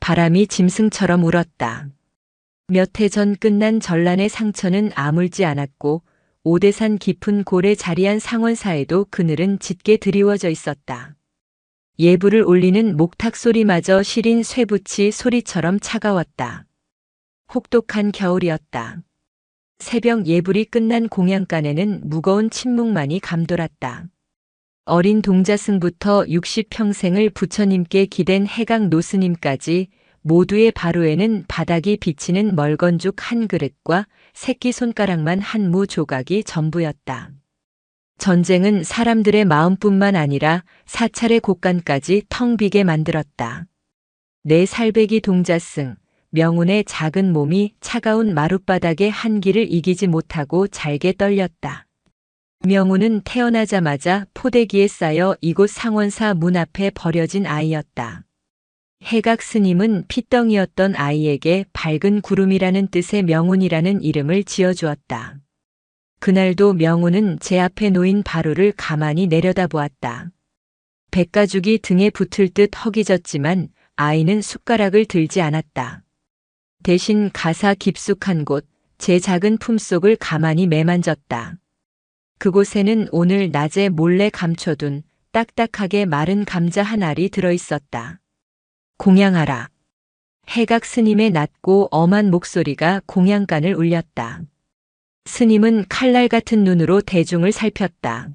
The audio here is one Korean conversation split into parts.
바람이 짐승처럼 울었다. 몇 해 전 끝난 전란의 상처는 아물지 않았고 오대산 깊은 골에 자리한 상원사에도 그늘은 짙게 드리워져 있었다. 예불을 올리는 목탁 소리마저 시린 쇠붙이 소리처럼 차가웠다. 혹독한 겨울이었다. 새벽 예불이 끝난 공양간에는 무거운 침묵만이 감돌았다. 어린 동자승부터 60평생을 부처님께 기댄 해각 노스님까지 모두의 바로에는 바닥이 비치는 멀건죽 한 그릇과 새끼손가락만 한 무 조각이 전부였다. 전쟁은 사람들의 마음뿐만 아니라 사찰의 곳간까지 텅 비게 만들었다. 내 살배기 동자승, 명운의 작은 몸이 차가운 마룻바닥의 한기를 이기지 못하고 잘게 떨렸다. 명운은 태어나자마자 포대기에 쌓여 이곳 상원사 문 앞에 버려진 아이였다. 해각 스님은 핏덩이였던 아이에게 밝은 구름이라는 뜻의 명운이라는 이름을 지어주었다. 그날도 명운은 제 앞에 놓인 바로를 가만히 내려다보았다. 백가죽이 등에 붙을 듯 허기졌지만 아이는 숟가락을 들지 않았다. 대신 가사 깊숙한 곳, 제 작은 품속을 가만히 매만졌다. 그곳에는 오늘 낮에 몰래 감춰둔 딱딱하게 마른 감자 한 알이 들어있었다. 공양하라. 해각 스님의 낮고 엄한 목소리가 공양간을 울렸다. 스님은 칼날 같은 눈으로 대중을 살폈다.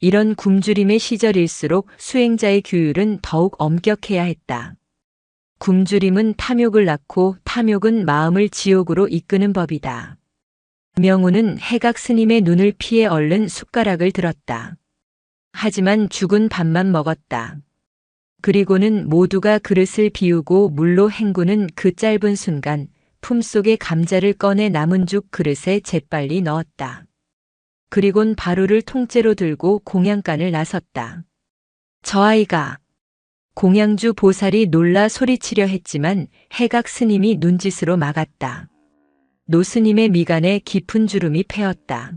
이런 굶주림의 시절일수록 수행자의 규율은 더욱 엄격해야 했다. 굶주림은 탐욕을 낳고 탐욕은 마음을 지옥으로 이끄는 법이다. 명운은 해각 스님의 눈을 피해 얼른 숟가락을 들었다. 하지만 죽은 밥만 먹었다. 그리고는 모두가 그릇을 비우고 물로 헹구는 그 짧은 순간 품속의 감자를 꺼내 남은 죽 그릇에 재빨리 넣었다. 그리곤 바루를 통째로 들고 공양간을 나섰다. 저 아이가. 공양주 보살이 놀라 소리치려 했지만 해각 스님이 눈짓으로 막았다. 노스님의 미간에 깊은 주름이 패었다.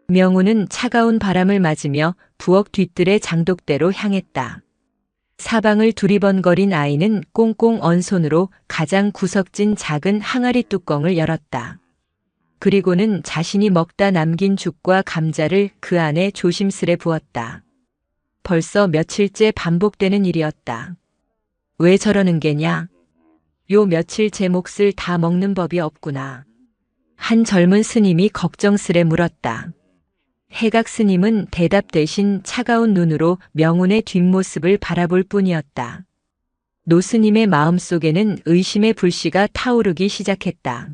명운은 차가운 바람을 맞으며 부엌 뒤뜰의 장독대로 향했다. 사방을 두리번거린 아이는 꽁꽁 언 손으로 가장 구석진 작은 항아리 뚜껑을 열었다. 그리고는 자신이 먹다 남긴 죽과 감자를 그 안에 조심스레 부었다. 벌써 며칠째 반복되는 일이었다. 왜 저러는 게냐? 요 며칠 제 몫을 다 먹는 법이 없구나. 한 젊은 스님이 걱정스레 물었다. 해각 스님은 대답 대신 차가운 눈으로 명운의 뒷모습을 바라볼 뿐이었다. 노스님의 마음속에는 의심의 불씨가 타오르기 시작했다.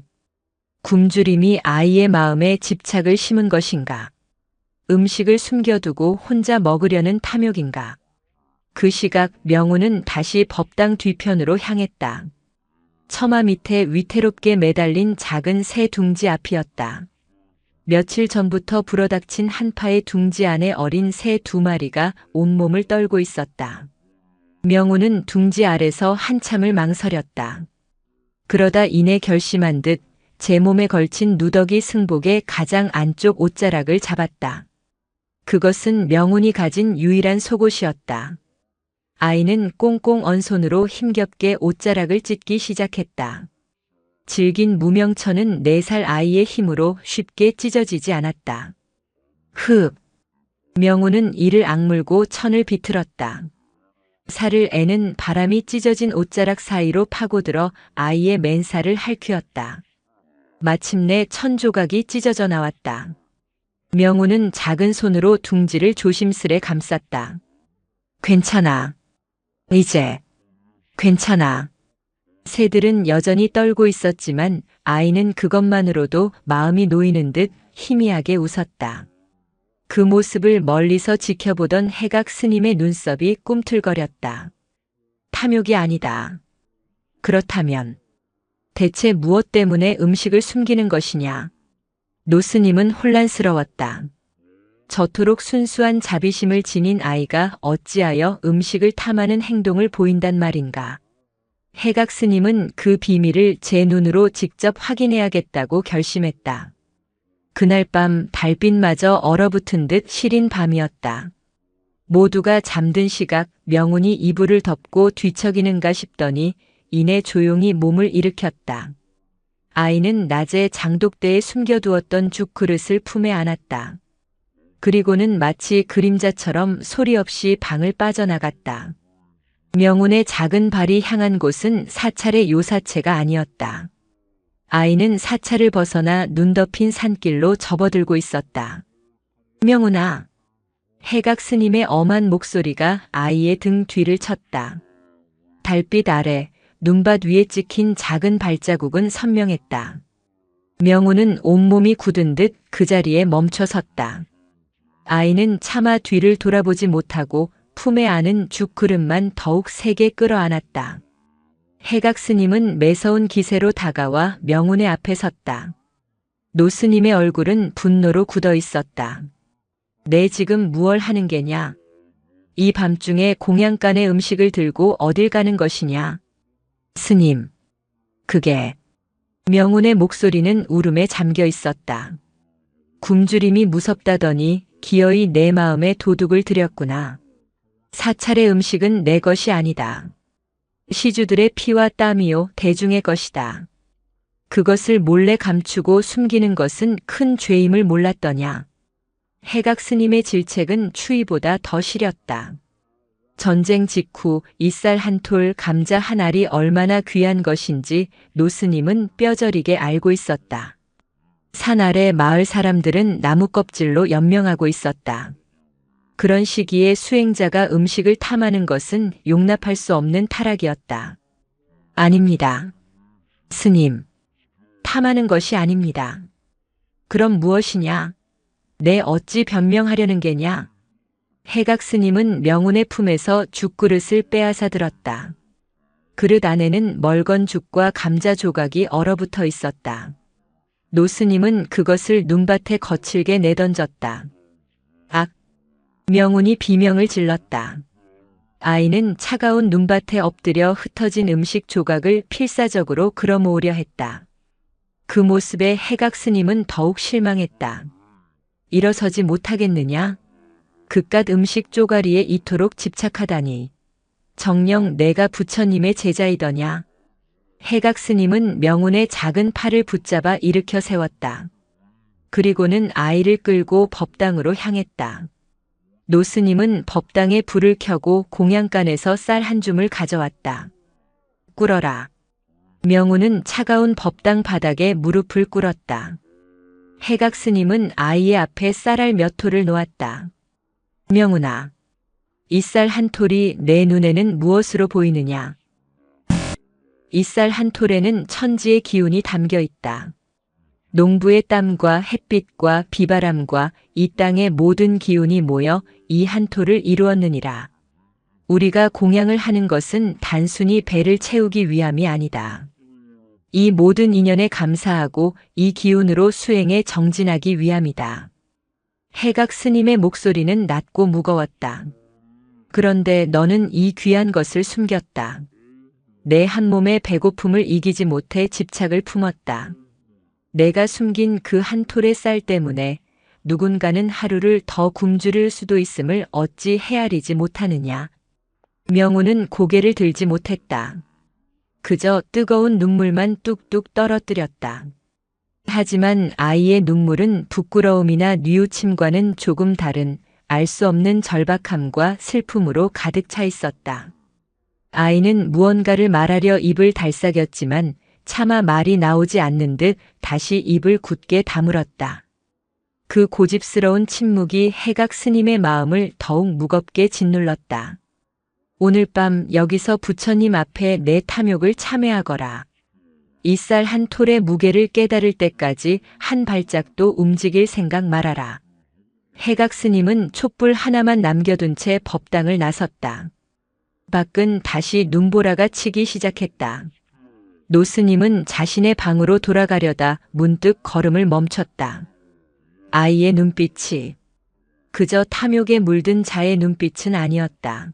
굶주림이 아이의 마음에 집착을 심은 것인가? 음식을 숨겨두고 혼자 먹으려는 탐욕인가? 그 시각 명운은 다시 법당 뒤편으로 향했다. 처마 밑에 위태롭게 매달린 작은 새 둥지 앞이었다. 며칠 전부터 불어닥친 한파의 둥지 안에 어린 새 2마리가 온몸을 떨고 있었다. 명운은 둥지 아래서 한참을 망설였다. 그러다 이내 결심한 듯 제 몸에 걸친 누더기 승복의 가장 안쪽 옷자락을 잡았다. 그것은 명운이 가진 유일한 속옷이었다. 아이는 꽁꽁 언 손으로 힘겹게 옷자락을 찢기 시작했다. 질긴 무명천은 4살 아이의 힘으로 쉽게 찢어지지 않았다. 흡! 명운은 이를 악물고 천을 비틀었다. 살을 애는 바람이 찢어진 옷자락 사이로 파고들어 아이의 맨살을 핥히었다. 마침내 천 조각이 찢어져 나왔다. 명운은 작은 손으로 둥지를 조심스레 감쌌다. 괜찮아. 이제. 괜찮아. 새들은 여전히 떨고 있었지만 아이는 그것만으로도 마음이 놓이는 듯 희미하게 웃었다. 그 모습을 멀리서 지켜보던 해각 스님의 눈썹이 꿈틀거렸다. 탐욕이 아니다. 그렇다면 대체 무엇 때문에 음식을 숨기는 것이냐? 노스님은 혼란스러웠다. 저토록 순수한 자비심을 지닌 아이가 어찌하여 음식을 탐하는 행동을 보인단 말인가? 해각 스님은 그 비밀을 제 눈으로 직접 확인해야겠다고 결심했다. 그날 밤 달빛마저 얼어붙은 듯 시린 밤이었다. 모두가 잠든 시각 명운이 이불을 덮고 뒤척이는가 싶더니 이내 조용히 몸을 일으켰다. 아이는 낮에 장독대에 숨겨두었던 죽 그릇을 품에 안았다. 그리고는 마치 그림자처럼 소리 없이 방을 빠져나갔다. 명운의 작은 발이 향한 곳은 사찰의 요사체가 아니었다. 아이는 사찰을 벗어나 눈 덮인 산길로 접어들고 있었다. 명운아. 해각 스님의 엄한 목소리가 아이의 등 뒤를 쳤다. 달빛 아래 눈밭 위에 찍힌 작은 발자국은 선명했다. 명운은 온몸이 굳은 듯 그 자리에 멈춰 섰다. 아이는 차마 뒤를 돌아보지 못하고 품에 안은 죽 그릇만 더욱 세게 끌어안았다. 해각 스님은 매서운 기세로 다가와 명운의 앞에 섰다. 노 스님의 얼굴은 분노로 굳어 있었다. 내 지금 무얼 하는 게냐? 이 밤중에 공양간의 음식을 들고 어딜 가는 것이냐? 스님, 그게... 명운의 목소리는 울음에 잠겨 있었다. 굶주림이 무섭다더니 기어이 내 마음에 도둑을 들였구나. 사찰의 음식은 내 것이 아니다. 시주들의 피와 땀이요 대중의 것이다. 그것을 몰래 감추고 숨기는 것은 큰 죄임을 몰랐더냐. 해각 스님의 질책은 추위보다 더 시렸다. 전쟁 직후 이쌀 한 톨, 감자 한 알이 얼마나 귀한 것인지 노 스님은 뼈저리게 알고 있었다. 산 아래 마을 사람들은 나무 껍질로 연명하고 있었다. 그런 시기에 수행자가 음식을 탐하는 것은 용납할 수 없는 타락이었다. 아닙니다. 스님, 탐하는 것이 아닙니다. 그럼 무엇이냐? 내 어찌 변명하려는 게냐? 해각 스님은 명운의 품에서 죽그릇을 빼앗아 들었다. 그릇 안에는 멀건 죽과 감자 조각이 얼어붙어 있었다. 노 스님은 그것을 눈밭에 거칠게 내던졌다. 악! 명운이 비명을 질렀다. 아이는 차가운 눈밭에 엎드려 흩어진 음식 조각을 필사적으로 끌어모으려 했다. 그 모습에 해각 스님은 더욱 실망했다. 일어서지 못하겠느냐? 그깟 음식 쪼가리에 이토록 집착하다니. 정녕 내가 부처님의 제자이더냐. 해각 스님은 명운의 작은 팔을 붙잡아 일으켜 세웠다. 그리고는 아이를 끌고 법당으로 향했다. 노 스님은 법당에 불을 켜고 공양간에서 쌀 한 줌을 가져왔다. 꿇어라. 명운은 차가운 법당 바닥에 무릎을 꿇었다. 해각 스님은 아이의 앞에 쌀알 몇 톨을 놓았다. 명운아, 이 쌀 한 톨이 내 눈에는 무엇으로 보이느냐? 이 쌀 한 톨에는 천지의 기운이 담겨 있다. 농부의 땀과 햇빛과 비바람과 이 땅의 모든 기운이 모여 이 한 톨을 이루었느니라. 우리가 공양을 하는 것은 단순히 배를 채우기 위함이 아니다. 이 모든 인연에 감사하고 이 기운으로 수행에 정진하기 위함이다. 해각 스님의 목소리는 낮고 무거웠다. 그런데 너는 이 귀한 것을 숨겼다. 내 한 몸의 배고픔을 이기지 못해 집착을 품었다. 내가 숨긴 그 한 톨의 쌀 때문에 누군가는 하루를 더 굶주릴 수도 있음을 어찌 헤아리지 못하느냐. 명운은 고개를 들지 못했다. 그저 뜨거운 눈물만 뚝뚝 떨어뜨렸다. 하지만 아이의 눈물은 부끄러움이나 뉘우침과는 조금 다른 알 수 없는 절박함과 슬픔으로 가득 차 있었다. 아이는 무언가를 말하려 입을 달싹였지만 차마 말이 나오지 않는 듯 다시 입을 굳게 다물었다. 그 고집스러운 침묵이 해각 스님의 마음을 더욱 무겁게 짓눌렀다. 오늘 밤 여기서 부처님 앞에 내 탐욕을 참회하거라. 이 쌀 한 톨의 무게를 깨달을 때까지 한 발짝도 움직일 생각 말아라. 해각 스님은 촛불 하나만 남겨둔 채 법당을 나섰다. 밖은 다시 눈보라가 치기 시작했다. 노 스님은 자신의 방으로 돌아가려다 문득 걸음을 멈췄다. 아이의 눈빛이 그저 탐욕에 물든 자의 눈빛은 아니었다.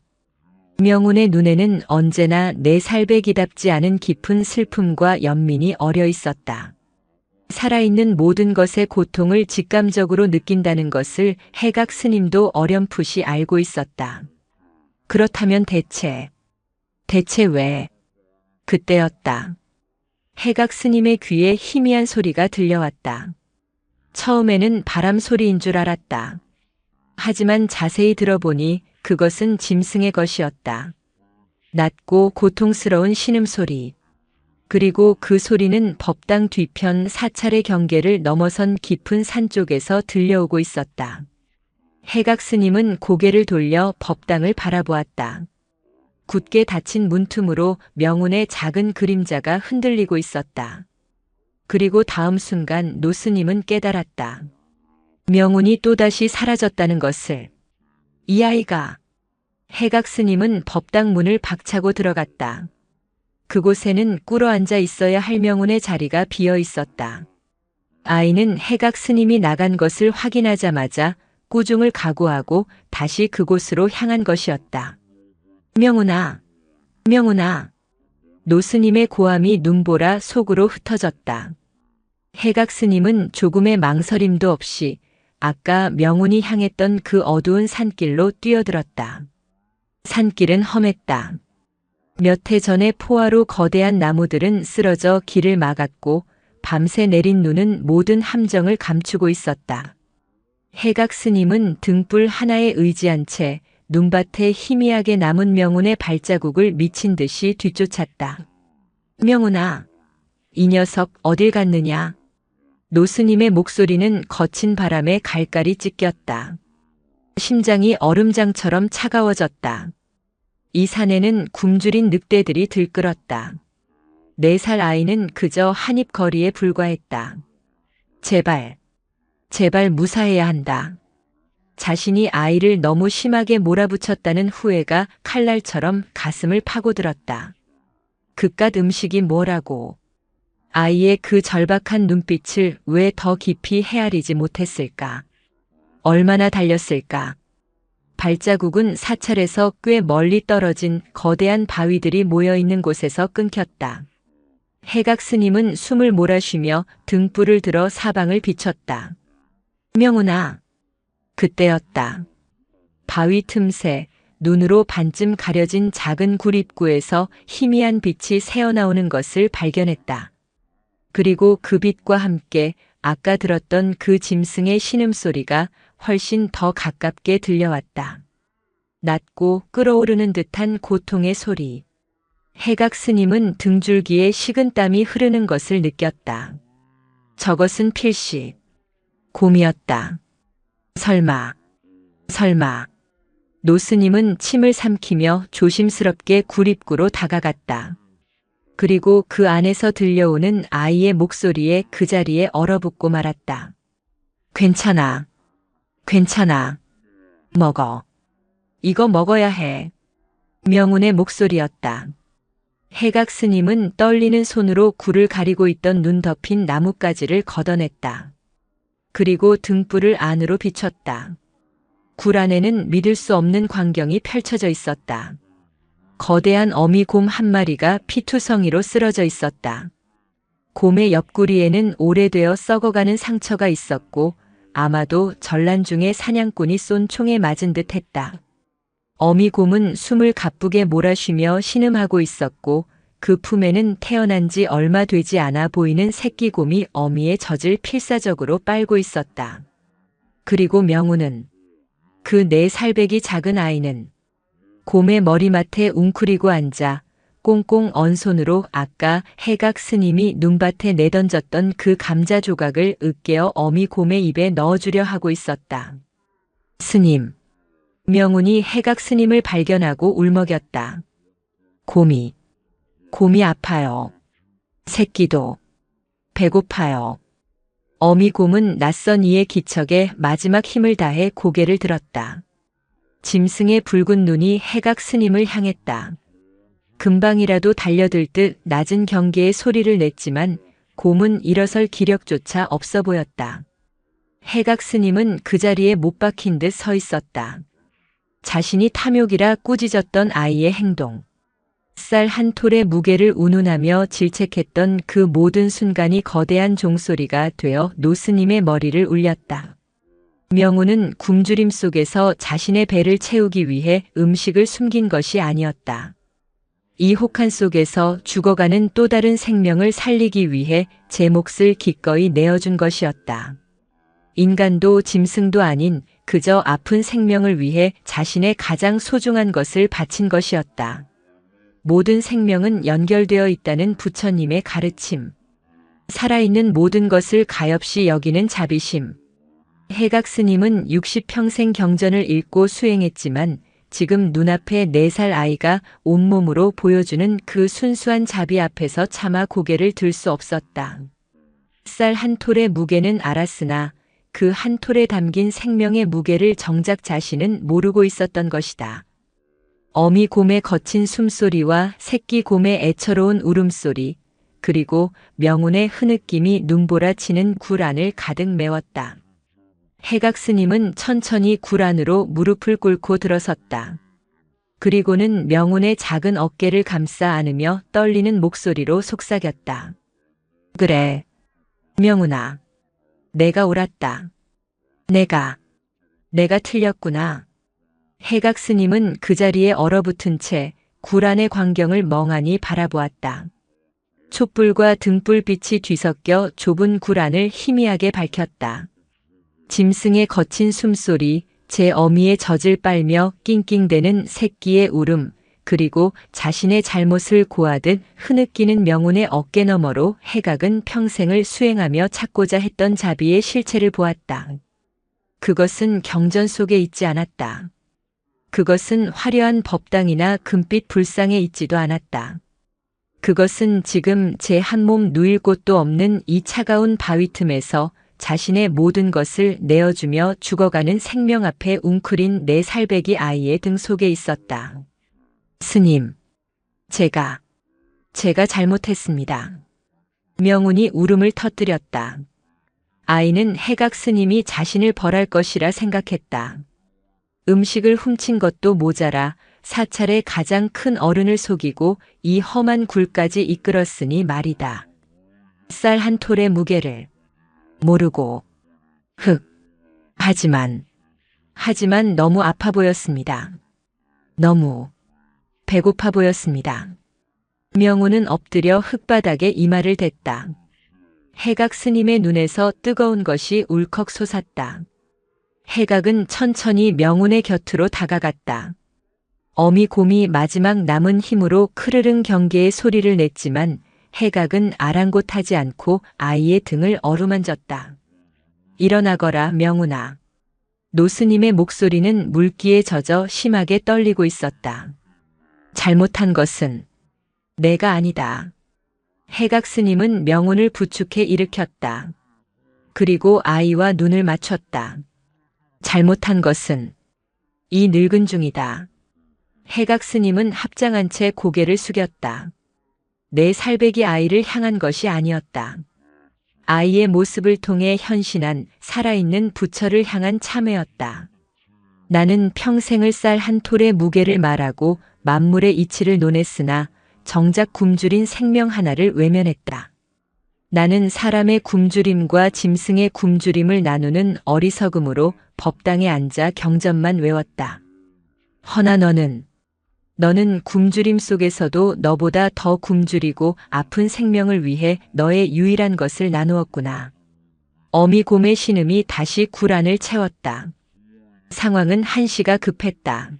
명운의 눈에는 언제나 내 살배기답지 않은 깊은 슬픔과 연민이 어려 있었다. 살아있는 모든 것의 고통을 직감적으로 느낀다는 것을 해각 스님도 어렴풋이 알고 있었다. 그렇다면 대체 왜? 그때였다. 해각 스님의 귀에 희미한 소리가 들려왔다. 처음에는 바람 소리인 줄 알았다. 하지만 자세히 들어보니 그것은 짐승의 것이었다. 낮고 고통스러운 신음소리. 그리고 그 소리는 법당 뒤편 사찰의 경계를 넘어선 깊은 산 쪽에서 들려오고 있었다. 해각 스님은 고개를 돌려 법당을 바라보았다. 굳게 닫힌 문틈으로 명운의 작은 그림자가 흔들리고 있었다. 그리고 다음 순간 노스님은 깨달았다. 명운이 또다시 사라졌다는 것을. 이 아이가. 해각 스님은 법당 문을 박차고 들어갔다. 그곳에는 꿇어앉아 있어야 할 명운의 자리가 비어 있었다. 아이는 해각 스님이 나간 것을 확인하자마자 꾸중을 각오하고 다시 그곳으로 향한 것이었다. 명운아, 명운아. 노스님의 고함이 눈보라 속으로 흩어졌다. 해각 스님은 조금의 망설임도 없이 아까 명운이 향했던 그 어두운 산길로 뛰어들었다. 산길은 험했다. 몇 해 전에 포화로 거대한 나무들은 쓰러져 길을 막았고 밤새 내린 눈은 모든 함정을 감추고 있었다. 해각 스님은 등불 하나에 의지한 채 눈밭에 희미하게 남은 명운의 발자국을 미친 듯이 뒤쫓았다. 명운아, 이 녀석 어딜 갔느냐? 노스님의 목소리는 거친 바람에 갈갈이 찢겼다. 심장이 얼음장처럼 차가워졌다. 이 산에는 굶주린 늑대들이 들끓었다. 4살 아이는 그저 한입 거리에 불과했다. 제발, 제발 무사해야 한다. 자신이 아이를 너무 심하게 몰아붙였다는 후회가 칼날처럼 가슴을 파고들었다. 그깟 음식이 뭐라고. 아이의 그 절박한 눈빛을 왜 더 깊이 헤아리지 못했을까? 얼마나 달렸을까? 발자국은 사찰에서 꽤 멀리 떨어진 거대한 바위들이 모여있는 곳에서 끊겼다. 해각 스님은 숨을 몰아쉬며 등불을 들어 사방을 비췄다. 명운아. 그때였다. 바위 틈새, 눈으로 반쯤 가려진 작은 굴입구에서 희미한 빛이 새어나오는 것을 발견했다. 그리고 그 빛과 함께 아까 들었던 그 짐승의 신음소리가 훨씬 더 가깝게 들려왔다. 낮고 끓어오르는 듯한 고통의 소리. 해각 스님은 등줄기에 식은땀이 흐르는 것을 느꼈다. 저것은 필시 곰이었다. 설마, 설마. 노스님은 침을 삼키며 조심스럽게 굴입구로 다가갔다. 그리고 그 안에서 들려오는 아이의 목소리에 그 자리에 얼어붙고 말았다. 괜찮아. 괜찮아. 먹어. 이거 먹어야 해. 명운의 목소리였다. 해각 스님은 떨리는 손으로 굴을 가리고 있던 눈 덮인 나뭇가지를 걷어냈다. 그리고 등불을 안으로 비췄다. 굴 안에는 믿을 수 없는 광경이 펼쳐져 있었다. 거대한 어미곰 한 마리가 피투성이로 쓰러져 있었다. 곰의 옆구리에는 오래되어 썩어가는 상처가 있었고 아마도 전란 중에 사냥꾼이 쏜 총에 맞은 듯 했다. 어미곰은 숨을 가쁘게 몰아쉬며 신음하고 있었고 그 품에는 태어난 지 얼마 되지 않아 보이는 새끼곰이 어미의 젖을 필사적으로 빨고 있었다. 그리고 명운은, 그 4살배기 작은 아이는 곰의 머리맡에 웅크리고 앉아 꽁꽁 언 손으로 아까 해각 스님이 눈밭에 내던졌던 그 감자 조각을 으깨어 어미 곰의 입에 넣어주려 하고 있었다. 스님. 명운이 해각 스님을 발견하고 울먹였다. 곰이 아파요. 새끼도 배고파요. 어미 곰은 낯선 이의 기척에 마지막 힘을 다해 고개를 들었다. 짐승의 붉은 눈이 해각 스님을 향했다. 금방이라도 달려들 듯 낮은 경계의 소리를 냈지만 곰은 일어설 기력조차 없어 보였다. 해각 스님은 그 자리에 못 박힌 듯 서 있었다. 자신이 탐욕이라 꾸짖었던 아이의 행동, 쌀 한 톨의 무게를 운운하며 질책했던 그 모든 순간이 거대한 종소리가 되어 노스님의 머리를 울렸다. 명운은 굶주림 속에서 자신의 배를 채우기 위해 음식을 숨긴 것이 아니었다. 이 혹한 속에서 죽어가는 또 다른 생명을 살리기 위해 제 몫을 기꺼이 내어준 것이었다. 인간도 짐승도 아닌 그저 아픈 생명을 위해 자신의 가장 소중한 것을 바친 것이었다. 모든 생명은 연결되어 있다는 부처님의 가르침. 살아있는 모든 것을 가엾이 여기는 자비심. 해각 스님은 60평생 경전을 읽고 수행했지만 지금 눈앞에 4살 아이가 온몸으로 보여주는 그 순수한 자비 앞에서 차마 고개를 들 수 없었다. 쌀 한 톨의 무게는 알았으나 그 한 톨에 담긴 생명의 무게를 정작 자신은 모르고 있었던 것이다. 어미 곰의 거친 숨소리와 새끼 곰의 애처로운 울음소리, 그리고 명운의 흐느낌이 눈보라치는 굴 안을 가득 메웠다. 해각 스님은 천천히 굴 안으로 무릎을 꿇고 들어섰다. 그리고는 명운의 작은 어깨를 감싸 안으며 떨리는 목소리로 속삭였다. 그래, 명운아. 내가 옳았다. 내가 틀렸구나. 해각 스님은 그 자리에 얼어붙은 채 굴 안의 광경을 멍하니 바라보았다. 촛불과 등불빛이 뒤섞여 좁은 굴 안을 희미하게 밝혔다. 짐승의 거친 숨소리, 제 어미의 젖을 빨며 낑낑대는 새끼의 울음, 그리고 자신의 잘못을 고하듯 흐느끼는 명운의 어깨 너머로 해각은 평생을 수행하며 찾고자 했던 자비의 실체를 보았다. 그것은 경전 속에 있지 않았다. 그것은 화려한 법당이나 금빛 불상에 있지도 않았다. 그것은 지금 제 한 몸 누일 곳도 없는 이 차가운 바위 틈에서 자신의 모든 것을 내어주며 죽어가는 생명 앞에 웅크린 4살배기 아이의 등 속에 있었다. 스님, 제가 잘못했습니다. 명운이 울음을 터뜨렸다. 아이는 해각 스님이 자신을 벌할 것이라 생각했다. 음식을 훔친 것도 모자라 사찰의 가장 큰 어른을 속이고 이 험한 굴까지 이끌었으니 말이다. 쌀 한 톨의 무게를 모르고 하지만 너무 아파 보였습니다. 너무 배고파 보였습니다. 명운은 엎드려 흙바닥에 이마를 댔다. 해각 스님의 눈에서 뜨거운 것이 울컥 솟았다. 해각은 천천히 명운의 곁으로 다가갔다. 어미 곰이 마지막 남은 힘으로 크르릉 경계의 소리를 냈지만 해각은 아랑곳하지 않고 아이의 등을 어루만졌다. 일어나거라 명운아. 노스님의 목소리는 물기에 젖어 심하게 떨리고 있었다. 잘못한 것은 내가 아니다. 해각 스님은 명운을 부축해 일으켰다. 그리고 아이와 눈을 맞췄다. 잘못한 것은 이 늙은 중이다. 해각 스님은 합장한 채 고개를 숙였다. 4살배기 아이를 향한 것이 아니었다. 아이의 모습을 통해 현신한 살아있는 부처를 향한 참회였다. 나는 평생을 쌀 한 톨의 무게를 말하고 만물의 이치를 논했으나 정작 굶주린 생명 하나를 외면했다. 나는 사람의 굶주림과 짐승의 굶주림을 나누는 어리석음으로 법당에 앉아 경전만 외웠다. 허나 너는 굶주림 속에서도 너보다 더 굶주리고 아픈 생명을 위해 너의 유일한 것을 나누었구나. 어미 곰의 신음이 다시 굴 안을 채웠다. 상황은 한시가 급했다.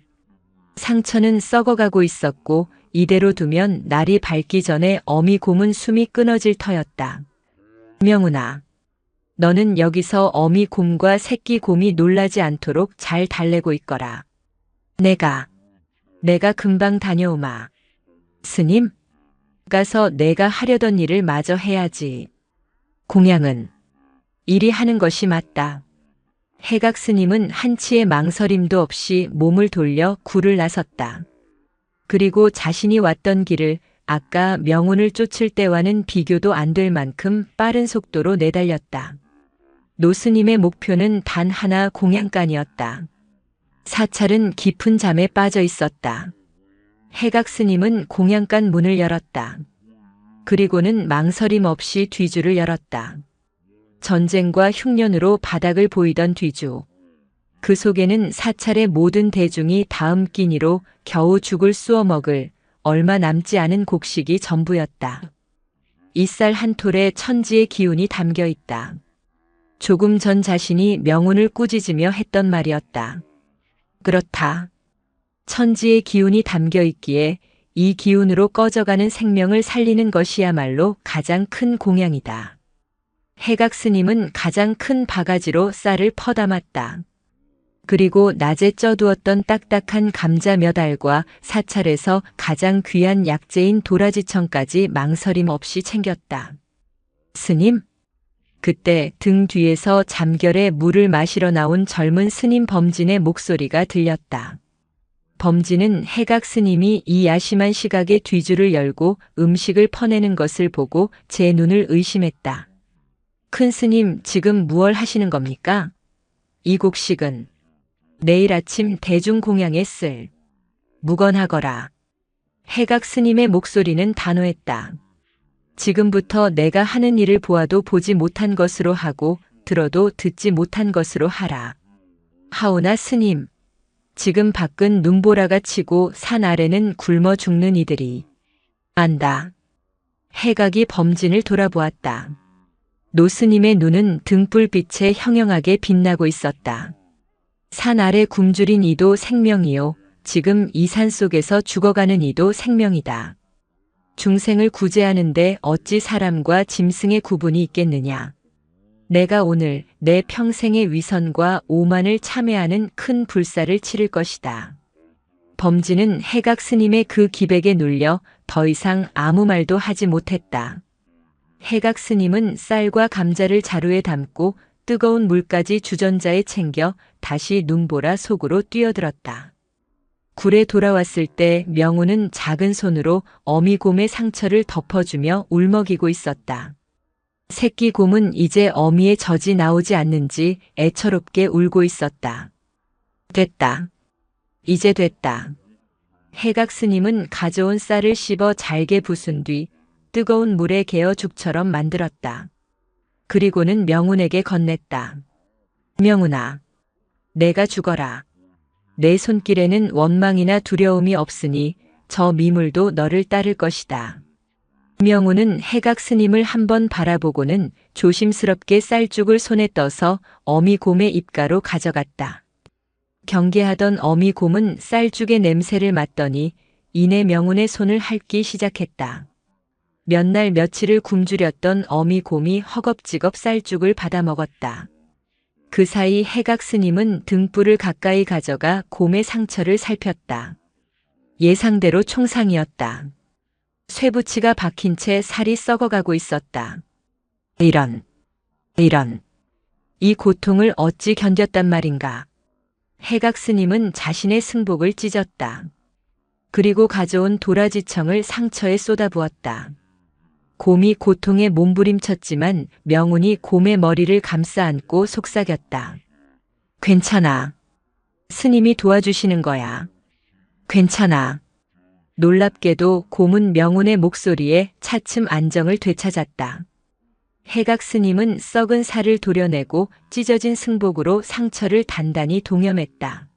상처는 썩어가고 있었고 이대로 두면 날이 밝기 전에 어미 곰은 숨이 끊어질 터였다. 명운아, 너는 여기서 어미 곰과 새끼 곰이 놀라지 않도록 잘 달래고 있거라. 내가 금방 다녀오마. 스님? 가서 내가 하려던 일을 마저 해야지. 공양은 일이 하는 것이 맞다. 해각 스님은 한치의 망설임도 없이 몸을 돌려 굴을 나섰다. 그리고 자신이 왔던 길을 아까 명운을 쫓을 때와는 비교도 안 될 만큼 빠른 속도로 내달렸다. 노스님의 목표는 단 하나 공양간이었다. 사찰은 깊은 잠에 빠져 있었다. 해각 스님은 공양간 문을 열었다. 그리고는 망설임 없이 뒤주를 열었다. 전쟁과 흉년으로 바닥을 보이던 뒤주. 그 속에는 사찰의 모든 대중이 다음 끼니로 겨우 죽을 쑤어 먹을 얼마 남지 않은 곡식이 전부였다. 이 쌀 한 톨에 천지의 기운이 담겨 있다. 조금 전 자신이 명운을 꾸짖으며 했던 말이었다. 그렇다. 천지의 기운이 담겨 있기에 이 기운으로 꺼져가는 생명을 살리는 것이야말로 가장 큰 공양이다. 해각 스님은 가장 큰 바가지로 쌀을 퍼담았다. 그리고 낮에 쪄두었던 딱딱한 감자 몇 알과 사찰에서 가장 귀한 약재인 도라지청까지 망설임 없이 챙겼다. 스님? 그때 등 뒤에서 잠결에 물을 마시러 나온 젊은 스님 범진의 목소리가 들렸다. 범진은 해각 스님이 이 야심한 시각에 뒤줄을 열고 음식을 퍼내는 것을 보고 제 눈을 의심했다. 큰 스님, 지금 무얼 하시는 겁니까? 이 곡식은 내일 아침 대중공양에 쓸. 묵언하거라. 해각 스님의 목소리는 단호했다. 지금부터 내가 하는 일을 보아도 보지 못한 것으로 하고 들어도 듣지 못한 것으로 하라. 하오나 스님, 지금 밖은 눈보라가 치고 산 아래는 굶어 죽는 이들이 안다. 해각이 범진을 돌아보았다. 노스님의 눈은 등불빛에 형형하게 빛나고 있었다. 산 아래 굶주린 이도 생명이요. 지금 이 산 속에서 죽어가는 이도 생명이다. 중생을 구제하는데 어찌 사람과 짐승의 구분이 있겠느냐. 내가 오늘 내 평생의 위선과 오만을 참회하는 큰 불사를 치를 것이다. 범진은 해각 스님의 그 기백에 눌려 더 이상 아무 말도 하지 못했다. 해각 스님은 쌀과 감자를 자루에 담고 뜨거운 물까지 주전자에 챙겨 다시 눈보라 속으로 뛰어들었다. 굴에 돌아왔을 때 명우는 작은 손으로 어미 곰의 상처를 덮어주며 울먹이고 있었다. 새끼 곰은 이제 어미의 젖이 나오지 않는지 애처롭게 울고 있었다. 됐다. 이제 됐다. 해각 스님은 가져온 쌀을 씹어 잘게 부순 뒤 뜨거운 물에 개어 죽처럼 만들었다. 그리고는 명운에게 건넸다. 명운아, 내가 죽어라. 내 손길에는 원망이나 두려움이 없으니 저 미물도 너를 따를 것이다. 명운은 해각 스님을 한번 바라보고는 조심스럽게 쌀죽을 손에 떠서 어미 곰의 입가로 가져갔다. 경계하던 어미 곰은 쌀죽의 냄새를 맡더니 이내 명운의 손을 핥기 시작했다. 몇 날 며칠을 굶주렸던 어미 곰이 허겁지겁 쌀죽을 받아먹었다. 그 사이 해각 스님은 등불을 가까이 가져가 곰의 상처를 살폈다. 예상대로 총상이었다. 쇠붙이가 박힌 채 살이 썩어가고 있었다. 이런. 이 고통을 어찌 견뎠단 말인가. 해각 스님은 자신의 승복을 찢었다. 그리고 가져온 도라지청을 상처에 쏟아부었다. 곰이 고통에 몸부림쳤지만 명운이 곰의 머리를 감싸 안고 속삭였다. 괜찮아. 스님이 도와주시는 거야. 괜찮아. 놀랍게도 곰은 명운의 목소리에 차츰 안정을 되찾았다. 해각 스님은 썩은 살을 도려내고 찢어진 승복으로 상처를 단단히 동염했다.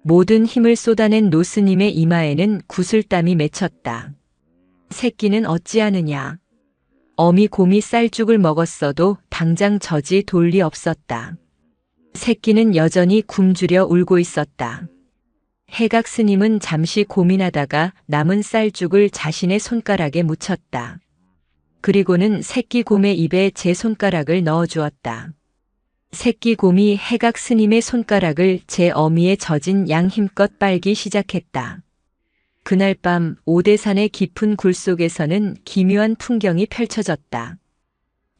모든 힘을 쏟아낸 노스님의 이마에는 구슬땀이 맺혔다. 새끼는 어찌하느냐. 어미 곰이 쌀죽을 먹었어도 당장 젖이 돌 리 없었다. 새끼는 여전히 굶주려 울고 있었다. 해각 스님은 잠시 고민하다가 남은 쌀죽을 자신의 손가락에 묻혔다. 그리고는 새끼 곰의 입에 제 손가락을 넣어주었다. 새끼 곰이 해각 스님의 손가락을 제 어미에 젖은 양 힘껏 빨기 시작했다. 그날 밤 오대산의 깊은 굴 속에서는 기묘한 풍경이 펼쳐졌다.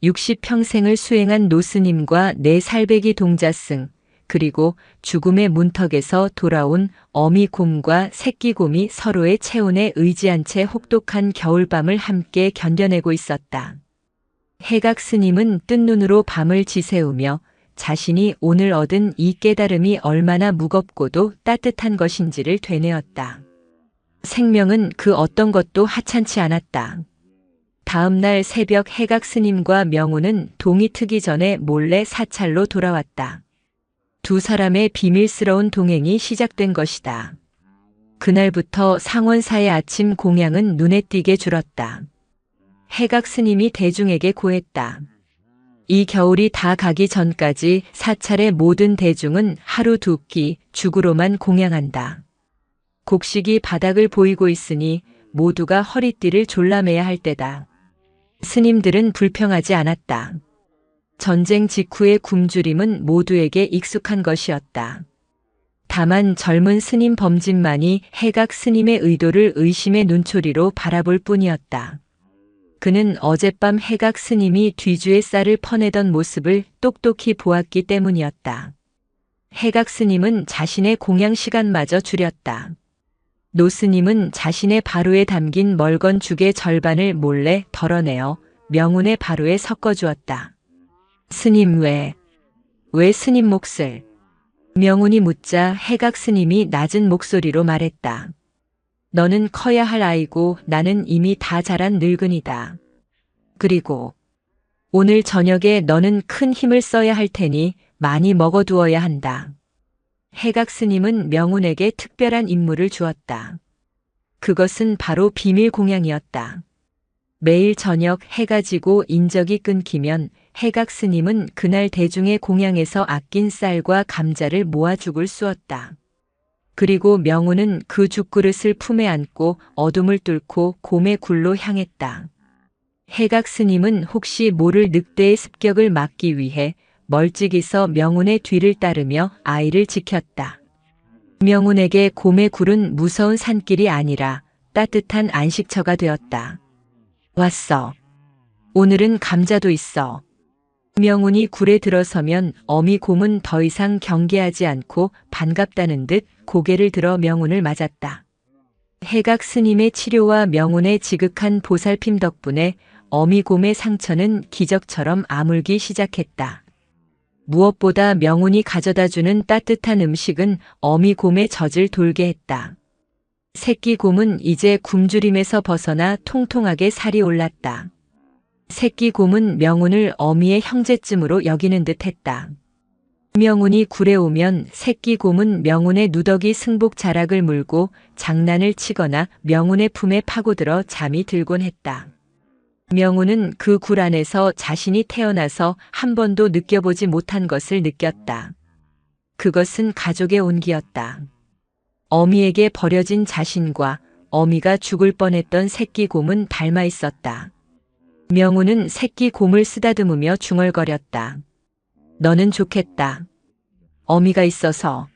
60평생을 수행한 노스님과 네 살배기 동자승, 그리고 죽음의 문턱에서 돌아온 어미 곰과 새끼 곰이 서로의 체온에 의지한 채 혹독한 겨울밤을 함께 견뎌내고 있었다. 해각 스님은 뜬 눈으로 밤을 지새우며 자신이 오늘 얻은 이 깨달음이 얼마나 무겁고도 따뜻한 것인지를 되뇌었다. 생명은 그 어떤 것도 하찮지 않았다. 다음 날 새벽 해각 스님과 명우는 동이 트기 전에 몰래 사찰로 돌아왔다. 두 사람의 비밀스러운 동행이 시작된 것이다. 그날부터 상원사의 아침 공양은 눈에 띄게 줄었다. 해각 스님이 대중에게 고했다. 이 겨울이 다 가기 전까지 사찰의 모든 대중은 하루 두 끼 죽으로만 공양한다. 곡식이 바닥을 보이고 있으니 모두가 허리띠를 졸라매야 할 때다. 스님들은 불평하지 않았다. 전쟁 직후의 굶주림은 모두에게 익숙한 것이었다. 다만 젊은 스님 범진만이 해각 스님의 의도를 의심의 눈초리로 바라볼 뿐이었다. 그는 어젯밤 해각 스님이 뒤주에 쌀을 퍼내던 모습을 똑똑히 보았기 때문이었다. 해각 스님은 자신의 공양 시간마저 줄였다. 노 스님은 자신의 바루에 담긴 멀건 죽의 절반을 몰래 덜어내어 명운의 바루에 섞어주었다. 스님 왜 스님 몫을? 명운이 묻자 해각 스님이 낮은 목소리로 말했다. 너는 커야 할 아이고 나는 이미 다 자란 늙은이다. 그리고 오늘 저녁에 너는 큰 힘을 써야 할 테니 많이 먹어두어야 한다. 해각 스님은 명운에게 특별한 임무를 주었다. 그것은 바로 비밀 공양이었다. 매일 저녁 해가 지고 인적이 끊기면 해각 스님은 그날 대중의 공양에서 아낀 쌀과 감자를 모아 죽을 쑤었다. 그리고 명운은 그 죽그릇을 품에 안고 어둠을 뚫고 곰의 굴로 향했다. 해각 스님은 혹시 모를 늑대의 습격을 막기 위해 멀찍이서 명운의 뒤를 따르며 아이를 지켰다. 명운에게 곰의 굴은 무서운 산길이 아니라 따뜻한 안식처가 되었다. 왔어. 오늘은 감자도 있어. 명운이 굴에 들어서면 어미 곰은 더 이상 경계하지 않고 반갑다는 듯 고개를 들어 명운을 맞았다. 해각 스님의 치료와 명운의 지극한 보살핌 덕분에 어미 곰의 상처는 기적처럼 아물기 시작했다. 무엇보다 명운이 가져다주는 따뜻한 음식은 어미 곰의 젖을 돌게 했다. 새끼 곰은 이제 굶주림에서 벗어나 통통하게 살이 올랐다. 새끼 곰은 명운을 어미의 형제쯤으로 여기는 듯 했다. 명운이 굴에 오면 새끼 곰은 명운의 누더기 승복 자락을 물고 장난을 치거나 명운의 품에 파고들어 잠이 들곤 했다. 명운은 그 굴 안에서 자신이 태어나서 한 번도 느껴보지 못한 것을 느꼈다. 그것은 가족의 온기였다. 어미에게 버려진 자신과 어미가 죽을 뻔했던 새끼 곰은 닮아 있었다. 명운은 새끼 곰을 쓰다듬으며 중얼거렸다. 너는 좋겠다. 어미가 있어서.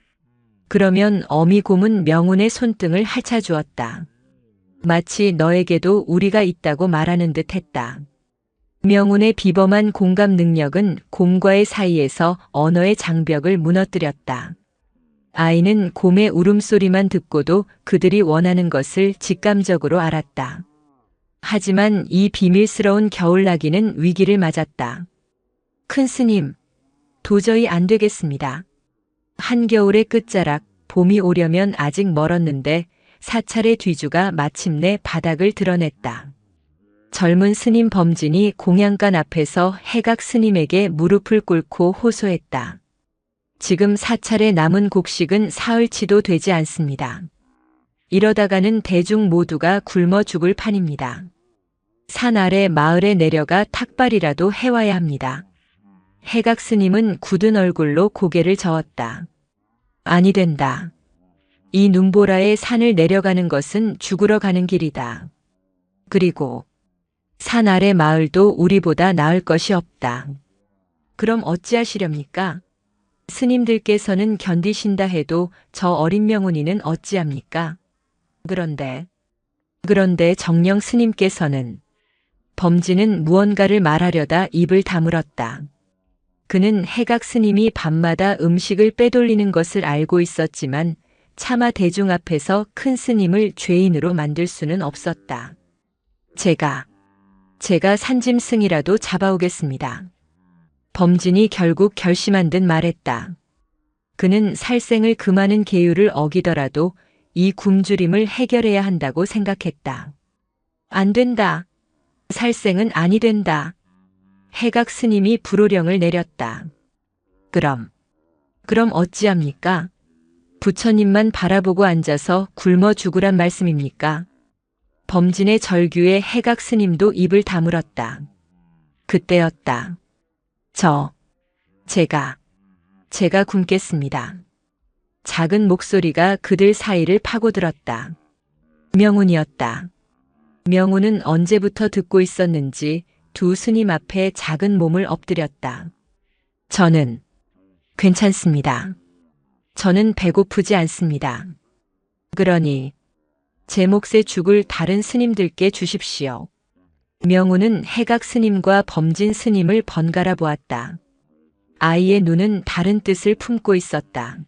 그러면 어미 곰은 명운의 손등을 핥아주었다. 마치 너에게도 우리가 있다고 말하는 듯 했다. 명운의 비범한 공감 능력은 곰과의 사이에서 언어의 장벽을 무너뜨렸다. 아이는 곰의 울음소리만 듣고도 그들이 원하는 것을 직감적으로 알았다. 하지만 이 비밀스러운 겨울나기는 위기를 맞았다. 큰 스님, 도저히 안 되겠습니다. 한겨울의 끝자락, 봄이 오려면 아직 멀었는데 사찰의 뒤주가 마침내 바닥을 드러냈다. 젊은 스님 범진이 공양간 앞에서 해각 스님에게 무릎을 꿇고 호소했다. 지금 사찰에 남은 곡식은 사흘치도 되지 않습니다. 이러다가는 대중 모두가 굶어 죽을 판입니다. 산 아래 마을에 내려가 탁발이라도 해와야 합니다. 해각 스님은 굳은 얼굴로 고개를 저었다. 아니 된다. 이 눈보라의 산을 내려가는 것은 죽으러 가는 길이다. 그리고 산 아래 마을도 우리보다 나을 것이 없다. 그럼 어찌하시렵니까? 스님들께서는 견디신다 해도 저 어린 명운이는 어찌합니까? 그런데 정령 스님께서는 범진은 무언가를 말하려다 입을 다물었다. 그는 해각 스님이 밤마다 음식을 빼돌리는 것을 알고 있었지만 차마 대중 앞에서 큰 스님을 죄인으로 만들 수는 없었다. 제가 산짐승이라도 잡아오겠습니다. 범진이 결국 결심한 듯 말했다. 그는 살생을 금하는 계율을 어기더라도 이 굶주림을 해결해야 한다고 생각했다. 안 된다. 살생은 아니 된다. 해각 스님이 불호령을 내렸다. 그럼 어찌합니까? 부처님만 바라보고 앉아서 굶어 죽으란 말씀입니까? 범진의 절규에 해각 스님도 입을 다물었다. 그때였다. 제가 굶겠습니다. 작은 목소리가 그들 사이를 파고들었다. 명운이었다. 명운은 언제부터 듣고 있었는지 두 스님 앞에 작은 몸을 엎드렸다. 저는 괜찮습니다. 저는 배고프지 않습니다. 그러니 제 몫의 죽을 다른 스님들께 주십시오. 명운은 해각 스님과 범진 스님을 번갈아 보았다. 아이의 눈은 다른 뜻을 품고 있었다.